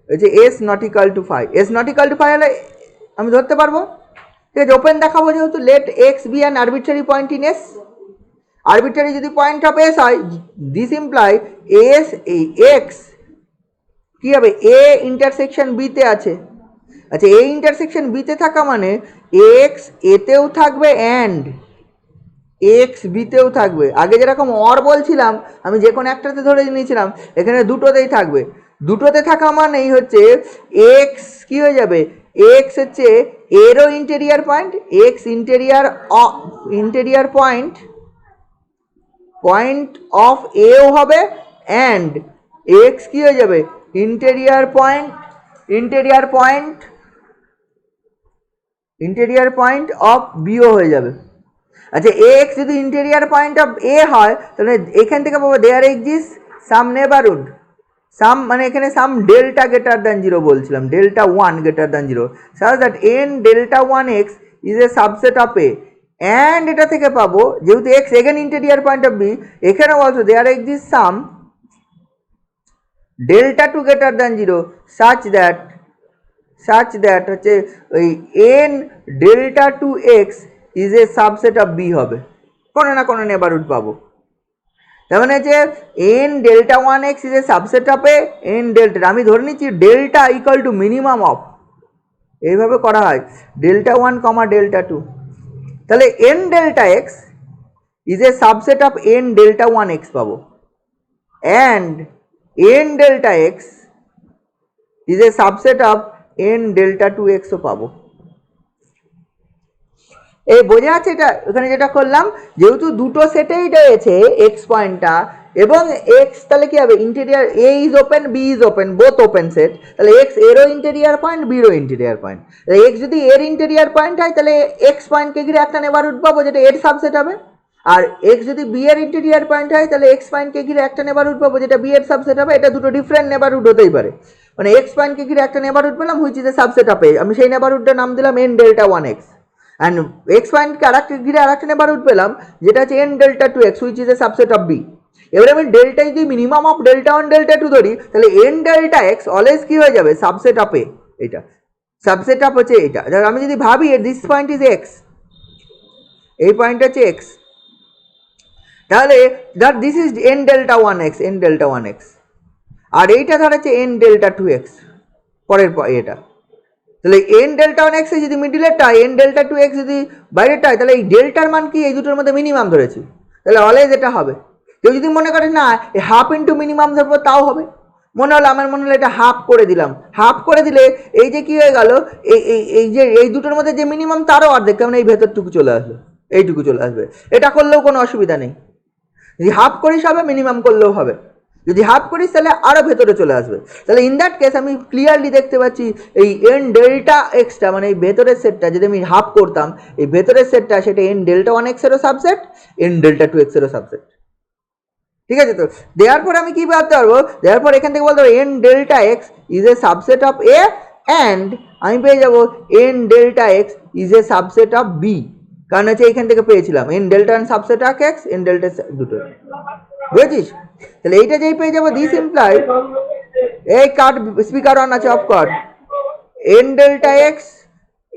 যে S not equal to phi, S not equal to phi হলে আমি ধরতে পারবো, ঠিক আছে, ওপেন দেখাবো যেহেতু, let x be an arbitrary point in S, arbitrary যদি পয়েন্ট অফ এস হয়, দিস ইমপ্লাই এস এই এক্স কি হবে, এ ইন্টারসেকশন বিতে আছে। আচ্ছা, এ ইন্টারসেকশন বিতে থাকা মানে এক্স এতেও থাকবে অ্যান্ড এক্স বিতেও থাকবে। আগে যেরকম অর বলছিলাম আমি যে কোনো একটাতে ধরে নিয়েছিলাম, এখানে দুটোতেই থাকবে, দুটোতে থাকা মানেই হচ্ছে এক্স কি হয়ে যাবে, এক্স হচ্ছে এরও interior point, x interior point of এও হবে, অ্যান্ড এক্স কি হয়ে যাবে, ইন্টেরিয়ার পয়েন্ট অফ বিও হয়ে যাবে। আচ্ছা, এক্স যদি ইন্টেরিয়ার পয়েন্ট অফ এ হয়, তাহলে এখান থেকে পাবো দেয়ার এক্সিস্ট সাম নেবারহুড, সাম মানে এখানে সাম ডেল্টা গ্রেটার দ্যান 0 বলছিলাম, delta 1 greater than 0, such that N delta 1 x is a subset of A, and এটা থেকে পাবো যেহেতু x again interior point of B, এখানে বলছো there exist some delta 2 greater than 0 such that হচ্ছে ওই N delta 2 x is a subset of B হবে, কোনো না কোনো নেবারহুড পাবো। তার মানে যে N delta 1 x is a subset of A, N delta আমি ধরে নিচ্ছি delta equal to minimum of, এইভাবে করা হয় ডেল্টা 1 কমা ডেল্টা 2, তাহলে N delta x is a subset of N delta 1 x পাবো, and N delta x is a subset of N delta 2 এক্সও পাবো। এই বোঝা যাচ্ছে এটা এখানে যেটা করলাম, যেহেতু দুটো সেটেই রয়েছে এক্স পয়েন্টটা এবং এক্স, তাহলে কি হবে interior A is open B is open both open set, তাহলে এক্স এরও ইন্টেরিয়ার পয়েন্ট বিরও ইন্টেরিয়ার পয়েন্ট। এক্স যদি এর ইন্টেরিয়ার পয়েন্ট হয় তাহলে এক্স পয়েন্টকে ঘিরে একটা নেবারহুড পাবো যেটা এর সাবসেট হবে, আর এক্স যদি বি এর ইন্টেরিয়ার পয়েন্ট হয় তাহলে এক্স পয়েন্টকে ঘিরে একটা নেবারহুড পাবো যেটা বি এর সাবসেট হবে। এটা দুটো ডিফারেন্ট নেবারহুড হতেই পারে, মানে এক্স পয়েন্টকে ঘিরে একটা নেবারহুড পেলাম which is a subset of A, আমি সেই নেবারহুডটার নাম দিলাম N delta 1x, and x পয়েন্টকে আরেকটা ঘিরে আরেকটা নেবারহুড পেলাম যেটা হচ্ছে N delta 2x which is a subset of B. এবারে আমি ডেল্টা যদি মিনিমাম অফ ডেল্টা 1 ডেল্টা 2 ধরি তাহলে এন ডেল্টা এক্স অলওয়েজ কি হয়ে যাবে সাবসেট অফ এ, এটা সাবসেট অফ হচ্ছে এটা। আমি যদি ভাবি দিস পয়েন্ট ইজ এক্স, এই পয়েন্ট হচ্ছে এক্স, তাহলে that this is an delta 1x, N delta 1x, আর এইটা ধর হচ্ছে এন ডেল্টা 2x পরের এটা, তাহলে এন ডেল্টা 1x যদি মিডিলেরটা এন ডেল্টা 2x যদি বাইরেরটা হয় তাহলে এই ডেল্টার মান কি এই দুটোর মধ্যে মিনিমাম ধরেছি, তাহলে অলওয়েজ এটা হবে। কেউ যদি মনে করে না হাফ ইন্টু মিনিমাম ধরবো তাও হবে, মনে হলো আমার মনে হলো এটা হাফ করে দিলাম, হাফ করে দিলে এই যে কি হয়ে গেল এই যে এই দুটোর মধ্যে যে মিনিমাম তারও অর্ধেক, কারণ এই ভেতরটুকু চলে আসবে, এইটুকু চলে আসবে, এটা করলেও কোনো অসুবিধা নেই। যদি হাফ করিস হবে, মিনিমাম করলেও হবে, যদি হাফ করিস তাহলে আরও ভেতরে চলে আসবে। তাহলে ইন দ্যাট কেস আমি ক্লিয়ারলি দেখতে পাচ্ছি এই এন ডেল্টা এক্সটা মানে এই ভেতরের সেটটা যদি আমি হাফ করতাম, এই ভেতরের সেটটা সেটা এন ডেল্টা 1x-এরও সাবসেট, এন ডেল্টা 2x-এরও সাবসেট, ঠিক আছে? তো দেওয়ার পর আমি কি ভাবতে পারবো, দেওয়ার পর এখান থেকে বলতে পারবো N delta x is a subset of A and আমি পেয়ে যাবো N delta x is a subset of B, কারণ হচ্ছে এইখান থেকে পেয়েছিলাম N delta and subset of x, N delta দুটো, বুঝেছিস? তাহলে এইটা যেই পেয়ে যাবো দিস ইমপ্লাই, এই কাট স্পিকার অন আছে অফ কর, N delta x,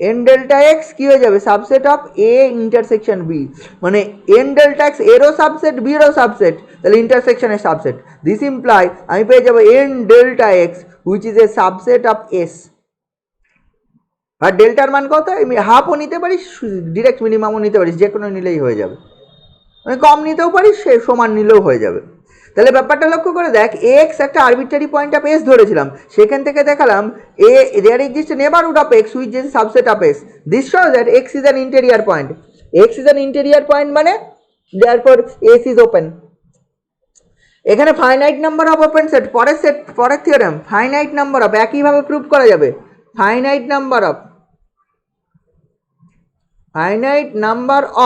N delta x কি হয়ে যাবে subset of A intersection B, মানে এন ডেল্টা এক্স এরও সাবসেট বিরও সাবসেট, তাহলে ইন্টারসেকশনের সাবসেট, দিস ইমপ্লাই আমি পেয়ে যাবো N delta x which is a subset of S. আর ডেল্টার মান কত, আমি হাফও নিতে পারিস, ডিরেক্ট মিনিমামও নিতে পারিস, যে কোনো নিলেই হয়ে যাবে, মানে কম নিতেও পারিস, সে সমান নিলেও হয়ে যাবে। তাহলে ব্যাপারটা লক্ষ্য করে দেখ, এক্স একটা আরবিট্রারি পয়েন্ট অফ এস ধরেছিলাম, সেখান থেকে দেখালাম a there exist neighbourhood of x which is subset of S, this shows that x is an interior point, x is an interior point মানে দেয়ারফর এস ইজ ওপেন। এখানে finite number of open set, পরের theorem finite number of একইভাবে prove করা যাবে, finite number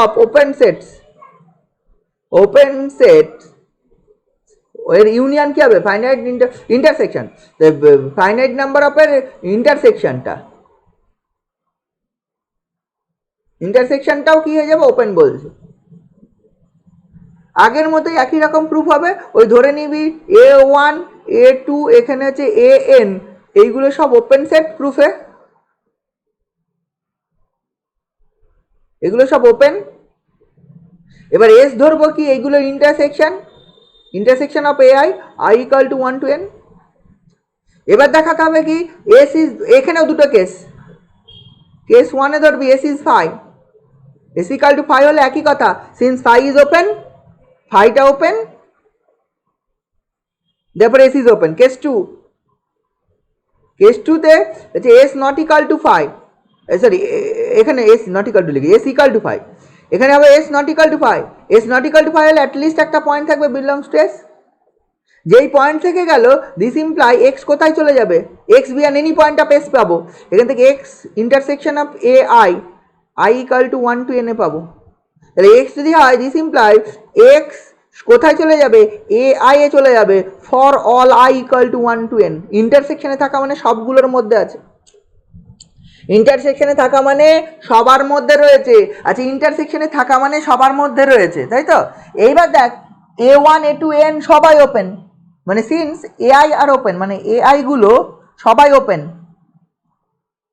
of open sets, open set এর union কি হবে finite intersection, finite number of এর ইন্টারসেকশনটাও কি হয়ে যাবে ওপেন বলছে। আগের মতোই একই রকম প্রুফ হবে, ওই ধরে নিবি A1 A2 এখানে হচ্ছে AN, এইগুলো সব ওপেন সেট প্রুফে, এগুলো সব ওপেন। এবার এস ধরবো কি এইগুলো intersection of AI I equal to 1 to n। এবার দেখাতে হবে কি এস ইজ, এখানেও দুটো কেস 1-এ ধরবি S is phi, S equal to phi হলে একই কথা, সিন্স ফাই ইজ ওপেন, ফাইটা open, therefore S is open. Case 2-তে হচ্ছে S not equal to phi, sorry এখানে এস নট ইকাল টু লিখি, এস ইকাল টু ফাই, এখানে হবে S not equal to phi, S not equal to phi হলে at least একটা point থাকবে belongs to S, যেই পয়েন্ট থেকে গেল দিস ইমপ্লাই এক্স কোথায় চলে যাবে, x Beant any point of S পাবো, এখান থেকে x intersection of A I equal to 1 to n এ পাবো। তাহলে এক্স যদি হয় দিস ইমপ্লাই এক্স কোথায় চলে যাবে, এ আই এ চলে যাবে, for all I equal to 1 to n। ইন্টারসেকশনে থাকা মানে সবগুলোর মধ্যে আছে, ইন্টারসেকশনে থাকা মানে সবার মধ্যে রয়েছে, আচ্ছা ইন্টারসেকশনে থাকা মানে সবার মধ্যে রয়েছে, তাই তো? এইবার দেখ A1 A2 N সবাই ওপেন, মানে সিন্স AI আর ওপেন মানে AI গুলো সবাই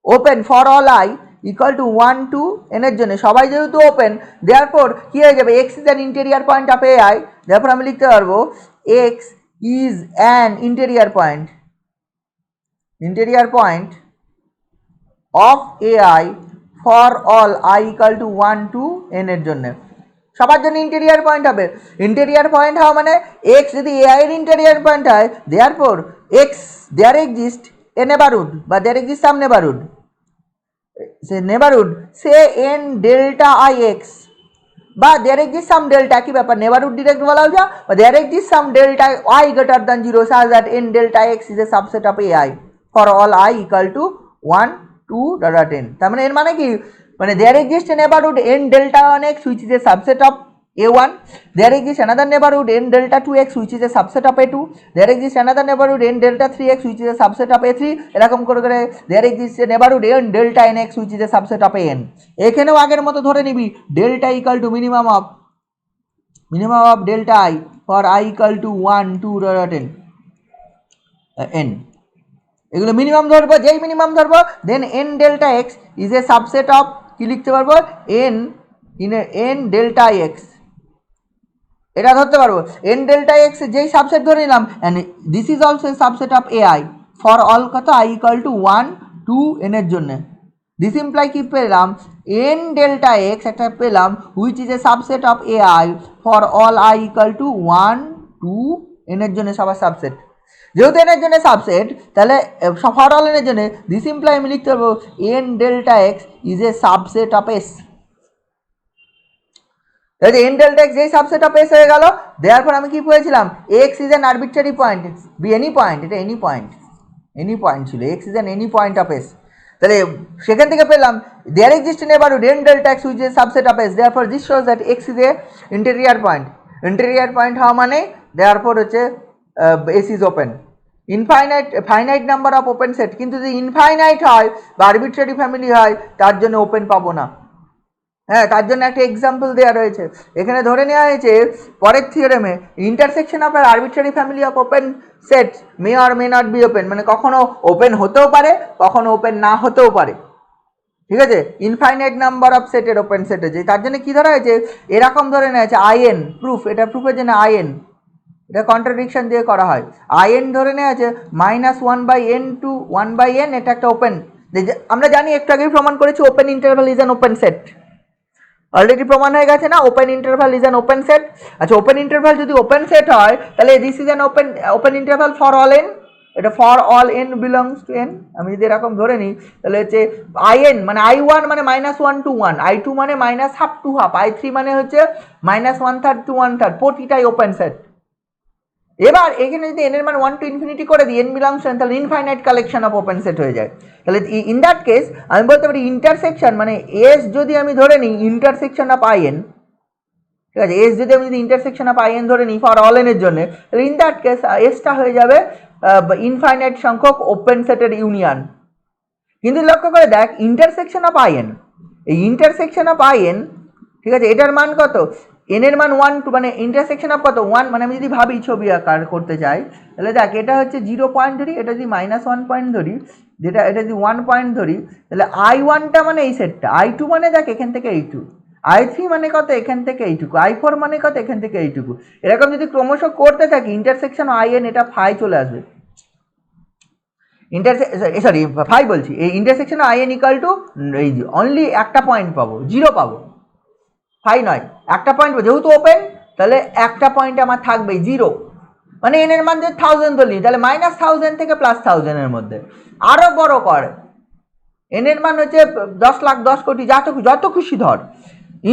open for all i equal to 1 to n এর জন্য সবাই যেহেতু ওপেন, দেয়ারফর কি হয়ে যাবে x is an interior point of AI, therefore আমি লিখতে পারবো x is an interior point of AI for all i equal to 1 to n এর জন্য, সবার জন্য ইন্টেরিয়ার পয়েন্ট হবে। ইন্টেরিয়ার পয়েন্ট হওয়া মানে এক্স যদি AI এর ইন্টেরিয়ার পয়েন্ট হয়, therefore x there exist a neighbourhood বা there exist some neighbourhood, say neighbourhood say n delta i x বা দেয়ার এক্সিস্ট সাম ডেল্টা, কি ব্যাপার, নেবারহুড ডিরেক্ট বলা যায়, বা there exist some delta I greater than 0 such that n delta x is a subset of ai for all I equal to 1 2 10। তার মানে এর মানে কি, মানে there exist a neighborhood n delta 1x which is a subset of a1, there exists another neighborhood n delta 2x which is a subset of a2, there exists another neighborhood n delta 3x which is a subset of a3, এরকম করে করে there exists a neighborhood n delta nx which is a subset of an। এখানেও আগের মতো ধরে নিবি delta equal to minimum of delta I for I equal to 1 2 10 n, এগুলো minimum ধরবো, যেই মিনিমাম ধরবো দেন n delta x is a subset of, কি লিখতে পারবো, n ডেল্টা এক্স, এটা ধরতে পারবো n ডেল্টা এক্স যেই সাবসেট ধরে নিলাম, and this is also a subset of ai for all কত I ইকুয়াল টু 1 2 n এর জন্য। দিস ইমপ্লাই কি পেলাম, n ডেল্টা এক্স একটা পেলাম which is a subset of ai for all I equal to 1 2 n এর জন্য সবার সাবসেট, যেহেতু n এর জন্য সাবসেট তাহলে ফর অল n এর জন্য দিস ইমপ্লাই আমি লিখতে পারবো n delta x is a subset of s। n delta x যেই সাবসেট অফ s হয়ে গেল, দেয়ারপর আমি কি পেয়েছিলাম, x is an arbitrary point, be any point, এটা এনি পয়েন্ট ছিল, x is an any point of s, তাহলে সেখান থেকে পেলাম there exist neighbourhood n delta x which is subset of s, therefore this shows that x is a interior point হওয়া মানে দেয়ারপর হচ্ছে s is open, finite number of open set, কিন্তু যদি infinite হয় বা আরবিট্রারি ফ্যামিলি হয় তার জন্য ওপেন পাবো না। হ্যাঁ, তার জন্য একটা এক্সাম্পল দেওয়া রয়েছে, এখানে ধরে নেওয়া হয়েছে পরের থিওরেমে ইন্টারসেকশন অফ আর arbitrary family of open set may or may not be open, মানে কখনো ওপেন হতেও পারে কখনো ওপেন না হতেও পারে, ঠিক আছে, ইনফাইনাইট নাম্বার অফ সেটের ওপেন সেট হয়েছে, তার জন্য কি ধরা হয়েছে, এরকম ধরে নেওয়া হয়েছে আইএন প্রুফ, এটা প্রুফের জন্য আইএন, এটা কন্ট্রাডিকশন দিয়ে করা হয়, আইএন ধরে নেওয়া আছে -1/n টু 1/n, এটা একটা ওপেন, আমরা জানি একটু আগেই প্রমাণ করেছি open interval is an open set, already প্রমাণ হয়ে গেছে না, open interval is an open set. আচ্ছা, ওপেন ইন্টারভাল যদি ওপেন সেট হয় তাহলে this is an open interval for all n, এটা for all n belongs to n, আমি যদি এরকম ধরে নিই তাহলে হচ্ছে আইএন মানে I1 মানে -1 to 1, I2 মানে -half to half, I3 মানে হচ্ছে -1/3 to 1/3, প্রতিটাই ওপেন সেট। এবার এখানে যদি n এর মান 1 টু ইনফিনিটি করে দিই, n বিলংস টু n, তাহলে infinite collection of open set হয়ে যায়, তাহলে ইন দ্যাট কেস আমি বলতে পারি ইন্টারসেকশন মানে s যদি আমি ধরে নিই ইন্টারসেকশন অফ আইএন, ঠিক আছে, s যদি আমি যদি ইন্টারসেকশন অফ আইএন ধরে নিই ফর অল এন এর জন্য, তাহলে ইন দ্যাট কেস এসটা হয়ে যাবে ইনফাইনাইট সংখ্যক ওপেন সেটের ইউনিয়ন। কিন্তু লক্ষ্য করে দেখ ইন্টারসেকশন অফ আইএন, এই ইন্টারসেকশন অফ আইএন, ঠিক আছে, এটার মান কত, n এর মান 1 টু, মানে ইন্টারসেকশন অফ কত 1, মানে আমি যদি ভাবি ছবি আকার করতে চাই তাহলে দেখ এটা হচ্ছে 0 পয়েন্ট ধরি, এটা যদি -1 পয়েন্ট ধরি, যেটা এটা যদি 1 পয়েন্ট ধরি, তাহলে I1টা মানে এই সেটটা, I2 মানে দেখ এখান থেকে এইটুকু, I3 মানে কত এখান থেকে এইটুকু, I4 মানে কত এখান থেকে এইটুকু, এরকম যদি ক্রমশ করতে থাকি ইন্টারসেকশন আইএন এটা ফাই চলে আসবে, ফাই বলছি, এই ইন্টারসেকশন আইএন ইকুয়াল টু এই অনলি একটা পয়েন্ট পাবো, 0 পাবো, ফাই নয়, একটা পয়েন্ট, যেহেতু ওপেন তাহলে একটা পয়েন্ট আমার থাকবে 0, মানে n এর মান যদি 1000 ধরলি তাহলে -1000 থেকে +1000 এর মধ্যে, আরো বড় কর, n এর মান হচ্ছে 10 লাখ 10 কোটি, যত খুশি ধর,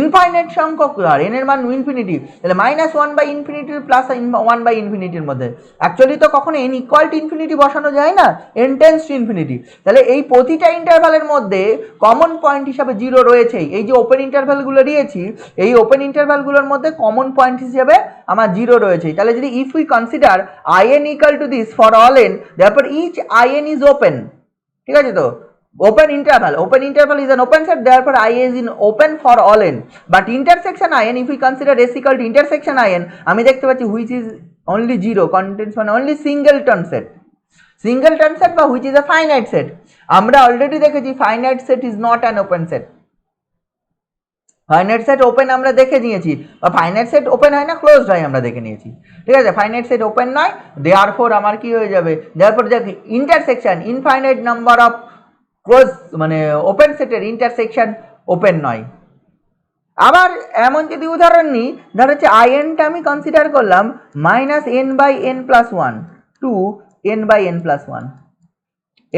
ইনফাইনাইট সংখ্যক ধর, n এর মান ইনফিনিটি, তাহলে -1/∞ প্লাস 1/∞ মধ্যে, অ্যাকচুয়ালি তো কখনো n ইকুয়াল টু ইনফিনিটি বসানো যায় না, n টেন্ডস টু ইনফিনিটি, তাহলে এই প্রতিটা ইন্টারভ্যালের মধ্যে কমন পয়েন্ট হিসাবে 0 রয়েছেই, এই যে ওপেন ইন্টারভ্যালগুলো দিয়েছি এই ওপেন ইন্টারভ্যালগুলোর মধ্যে কমন পয়েন্ট হিসেবে আমার 0 রয়েছে, তাহলে যদি if we consider in equal to this for all n, therefore each in is open, ঠিক আছে, তো open interval is an open set, therefore I is in open for all n, but intersection in, if we consider s equal to intersection in, আমি দেখতে পাচ্ছি which is only 0 contains মানে only singleton set বা which is a finite set, আমরা already দেখেছি finite set is not an open set, finite set open আমরা দেখে নিয়েছি, বা ফাইনাইট সেট ওপেন হয় না ক্লোজড হয় আমরা দেখে নিয়েছি, ঠিক আছে, ফাইনাইট সেট ওপেন নয়, দেয়ারফর আমার কি হয়ে যাবে, দেয়ারফর দেখ intersection infinite number of close মানে ওপেন সেটের ইন্টারসেকশন ওপেন নয়। আবার এমন যদি উদাহরণ নিই, ধর হচ্ছে আইএনটা আমি কনসিডার করলাম -n/n+1 টু n/n+1,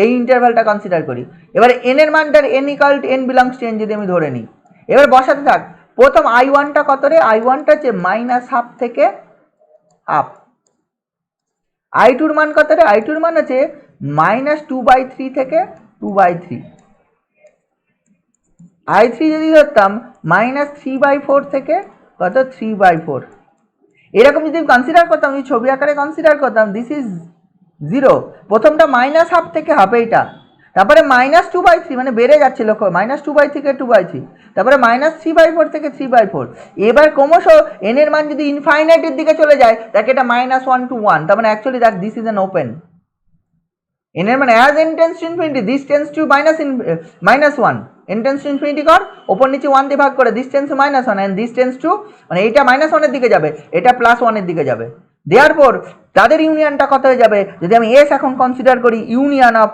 এই ইন্টারভ্যালটা কনসিডার করি। এবারে এন এর মানটার n equal to n belongs to n যদি আমি ধরে নিই, এবার বসাতে থাক। প্রথম আই ওয়ানটা কত রে? আই ওয়ানটা হচ্ছে -হাফ থেকে আপ। আই টুর মান কত রে? আই টুর মান হচ্ছে -2/3 থেকে 2/3। আই থ্রি যদি ধরতাম -3/4 থেকে কত 3/4। এরকম যদি কনসিডার করতাম, যদি ছবি আকারে কনসিডার করতাম, দিস ইজ 0। প্রথমটা -হাফ থেকে হাফ, এইটা, তারপরে -2/3 মানে বেড়ে যাচ্ছে, লক্ষ্য -2/3 থেকে 2/3, তারপরে -3/4 থেকে 3/4। এবার ক্রমশ এন এর মান যদি ইনফাইনাইটের দিকে চলে যায়, তাকে এটা -1 to 1, তার মানে actually that this is an open. n এর মানে as n tends to infinity this tends to -1, n tends to infinity কর, ওপর নিচে 1 দিয়ে ভাগ করে, this tends to -1 and this tends to, মানে এইটা -1 এর দিকে যাবে, এটা +1 এর দিকে যাবে। দেয়ারফর তাদের ইউনিয়নটা কত হয়ে যাবে? যদি আমি s এখন কনসিডার করি, ইউনিয়ন অফ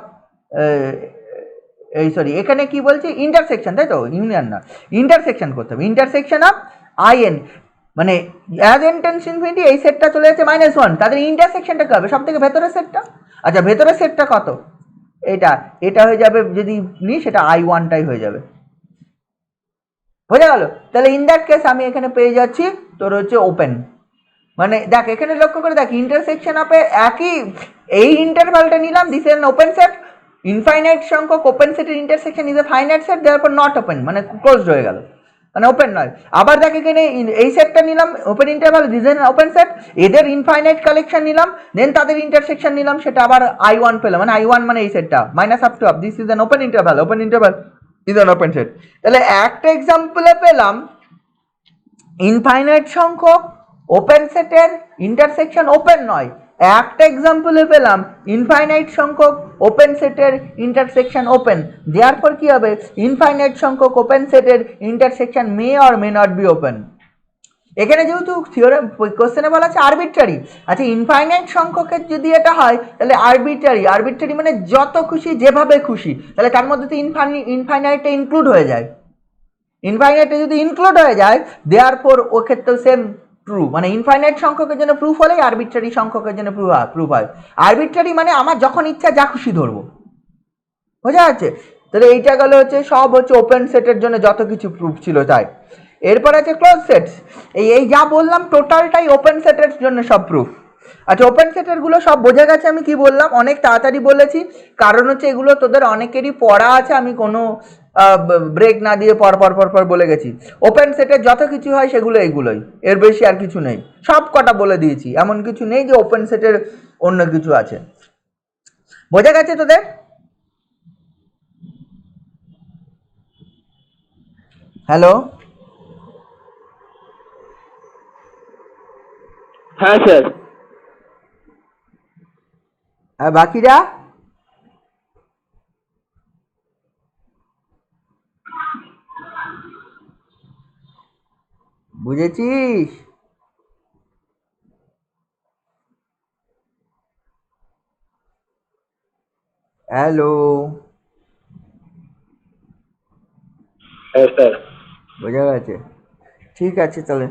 এই সরি এখানে কি বলছি, ইন্টারসেকশন, তাই তো, ইউনিয়ন না, ইন্টারসেকশন করতে হবে। ইন্টারসেকশন অফ in, মানে as n tends to infinity এই সেটটা চলে যাচ্ছে -1, তাদের ইন্টারসেকশনটা কি হবে? সব থেকে ভেতরের সেটটা। আচ্ছা, ভেতরের সেটটা কত? এটা হয়ে যাবে, যদি নিই সেটা I1টাই হয়ে যাবে। বোঝা গেল? তাহলে ইন দ্যাট কেস আমি এখানে পেয়ে যাচ্ছি তোর হচ্ছে ওপেন। মানে দেখ এখানে লক্ষ্য করে দেখ, ইন্টারসেকশন আপে একই এই ইন্টারভালটা নিলাম, this is an open set. Infinite সংখ্যক ওপেন সেটের intersection is a finite set, therefore not open, মানে ক্লোজড হয়ে গেল, মানে ওপেন নয়। আবার দেখ এখানে এই সেটটা নিলাম open interval, this is an open set, এদের ইনফাইনাইট কালেকশন নিলাম, দেন তাদের ইন্টারসেকশন নিলাম, সেটা আবার I1 পেলাম, মানে I1 মানে এই সেটটা -have to half, this is an open interval, open interval is an open set. তাহলে একটা এক্সাম্পলে পেলাম ইনফাইনাইট সংখ্যক ওপেন সেটের ইন্টারসেকশন ওপেন নয়, একটা এক্সাম্পলে পেলাম ইনফাইনাইট সংখ্যক ওপেন সেটের ইন্টারসেকশন ওপেন। দেয়ারপর কি হবে? ইনফাইনাইট সংখ্যক ওপেন সেটের intersection may or may not be open. এখানে যেহেতু থিওরেম কোশ্চেনে বলা আছে আরবিট্রারি, আচ্ছা ইনফাইনাইট সংখ্যকের যদি এটা হয় তাহলে আরবিট্রারি মানে যত খুশি যেভাবে খুশি, তাহলে তার মধ্যে তো ইনফাইনাইটে ইনক্লুড হয়ে যায়। ইনফাইনাইটে যদি ইনক্লুড হয়ে যায়, দেয়ারফর ও ক্ষেত্রেও সেম ট্রু, মানে ইনফাইনাইট সংখ্যকের জন্য প্রুফ হলেই আরবিট্রারি সংখ্যকের জন্য প্রুফ হয়। আরবিট্রারি মানে আমার যখন ইচ্ছা যা খুশি ধরবো, বোঝা যাচ্ছে? তাহলে এইটা গেল হচ্ছে সব হচ্ছে ওপেন সেটের জন্য যত কিছু প্রুফ ছিল তাই। এরপর আছে ক্লোজ সেটস। এই যা বললাম টোটালটাই ওপেন সেটের জন্য সব প্রুফ। আচ্ছা, ওপেন সেটের গুলো সব বোঝা গেছে। আমি কি বললাম, অনেক তাড়াতাড়ি বলেছি, কারণ হচ্ছে এগুলো তোদের অনেকেরই পড়া আছে, আমি কোনো ব্রেক না দিয়ে পর বলে গেছি। ওপেন সেটের যত কিছু হয় সেগুলো এইগুলোই, এর বেশি আর কিছু নেই, সব কটা বলে দিয়েছি, এমন কিছু নেই যে ওপেন সেটের অন্য কিছু আছে। বোঝা গেছে তোদের? হ্যালো, হ্যাঁ স্যার। আর বাকিরা? বুঝেছিস? হ্যালো, হ্যাঁ স্যার। বোঝা গেছে? ঠিক আছে তাহলে।